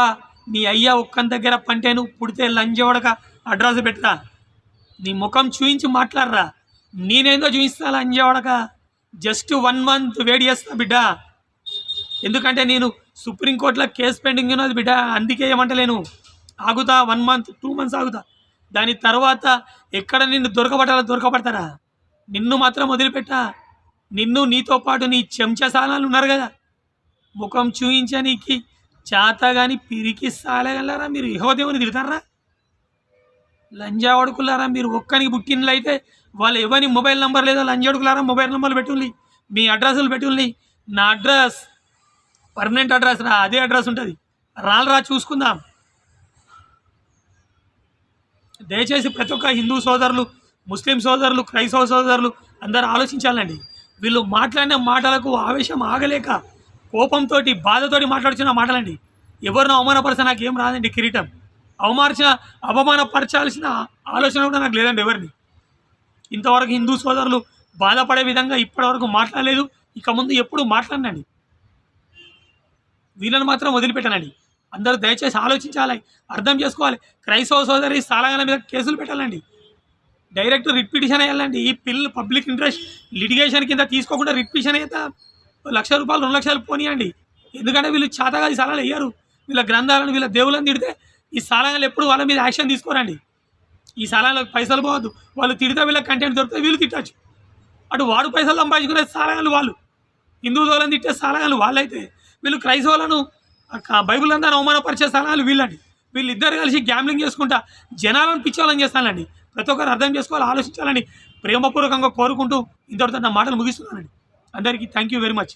నీ అయ్య ఒక్కని దగ్గర పంటే నువ్వు పుడితే లంజా కొడక అడ్రస్ పెట్టరా, నీ ముఖం చూయించి మాట్లాడరా. నేనేందో చూపిస్తా లంజా కొడక. జస్ట్ 1 మంత్ వెయిట్ చేస్తా బిడ్డ, ఎందుకంటే నేను సుప్రీంకోర్టులో కేసు పెండింగ్ ఉన్నది బిడ్డ. అందుకే ఏమంటలేను, ఆగుతా 1 మంత్ 2 మంత్స్ ఆగుతా. దాని తర్వాత ఎక్కడ నిన్ను దొరకబడతారా, నిన్ను మాత్రం వదిలిపెట్టా. నీతో పాటు నీ చెంచసాలాలు ఉన్నారు కదా, ముఖం చూయించనీకి చేత కానీ పిరికి సాలెగాన్లారా మీరు యెహోవాదేవుని తిడతారా, లంజా వడుకులారా మీరు. ఒక్కనికి పుట్టినట్లు అయితే వాళ్ళు ఎవరి మొబైల్ నెంబర్ లేదో లంజాడుకులారా మొబైల్ నెంబర్లు పెట్టుల్లి, మీ అడ్రస్లు పెట్టుల్లి. నా అడ్రస్ పర్మనెంట్ అడ్రస్ రా, అదే అడ్రస్ ఉంటుంది, రాళ్ళరా చూసుకుందాం. దయచేసి ప్రతి ఒక్క హిందూ సోదరులు, ముస్లిం సోదరులు, క్రైస్తవ సోదరులు అందరూ ఆలోచించాలండి. వీళ్ళు మాట్లాడిన మాటలకు ఆవేశం ఆగలేక, కోపంతో, బాధతోటి మాట్లాడుతున్న మాటలండి. ఎవరినో అవమానపరిస్తే నాకేం రాదండి కిరీటం. అవమానపరచాల్సిన ఆలోచన కూడా నాకు లేదండి ఎవరిని. ఇంతవరకు హిందూ సోదరులు బాధపడే విధంగా ఇప్పటివరకు మాట్లాడలేదు, ఇక ముందు ఎప్పుడు మాట్లాడినండి. వీళ్ళని మాత్రం వదిలిపెట్టనండి. అందరూ దయచేసి ఆలోచించాలి, అర్థం చేసుకోవాలి. క్రైస్తవ సోదరి సాలగాల మీద కేసులు పెట్టాలండి, డైరెక్ట్ రిట్ పిటిషన్ వేయాలండి. ఈ పిల్లలు పబ్లిక్ ఇంట్రెస్ట్ లిటిగేషన్ కింద తీసుకోకుండా రిట్ పిటిషన్ అయితే ₹1,00,000 2,00,000 పోనీయండి. ఎందుకంటే వీళ్ళు చేతగా ఈ సలాలు వేయరు. వీళ్ళ గ్రంథాలను వీళ్ళ దేవుళ్ళని తిడితే ఈ సాలగాలు ఎప్పుడు వాళ్ళ మీద యాక్షన్ తీసుకోరండి. ఈ సలాలకు పైసలు పోవద్దు, వాళ్ళు తిడితే వీళ్ళకి కంటెంట్ దొరికితే వీళ్ళు తిట్టచ్చు. అటు వాడు పైసలు సంపాదించుకునే సాలగాలు వాళ్ళు, హిందూ దేవులను తిట్టే సాలగాలు వాళ్ళైతే, వీళ్ళు క్రైస్తవులను బైబిల్ అంతా అవమానపరిచే సాలగాలు వీళ్ళండి. వీళ్ళిద్దరు కలిసి గ్యామ్లింగ్ చేసుకుంటా జనాలను పిచ్చోళ్ళని చేస్తానండి. ప్రతి ఒక్కరు అర్థం చేసుకోవాలి, ఆలోచించాలని ప్రేమపూర్వకంగా కోరుకుంటూ ఇంతటితో నా మాటలు ముగిస్తున్నానండి. అందరికీ థ్యాంక్ యూ వెరీ మచ్.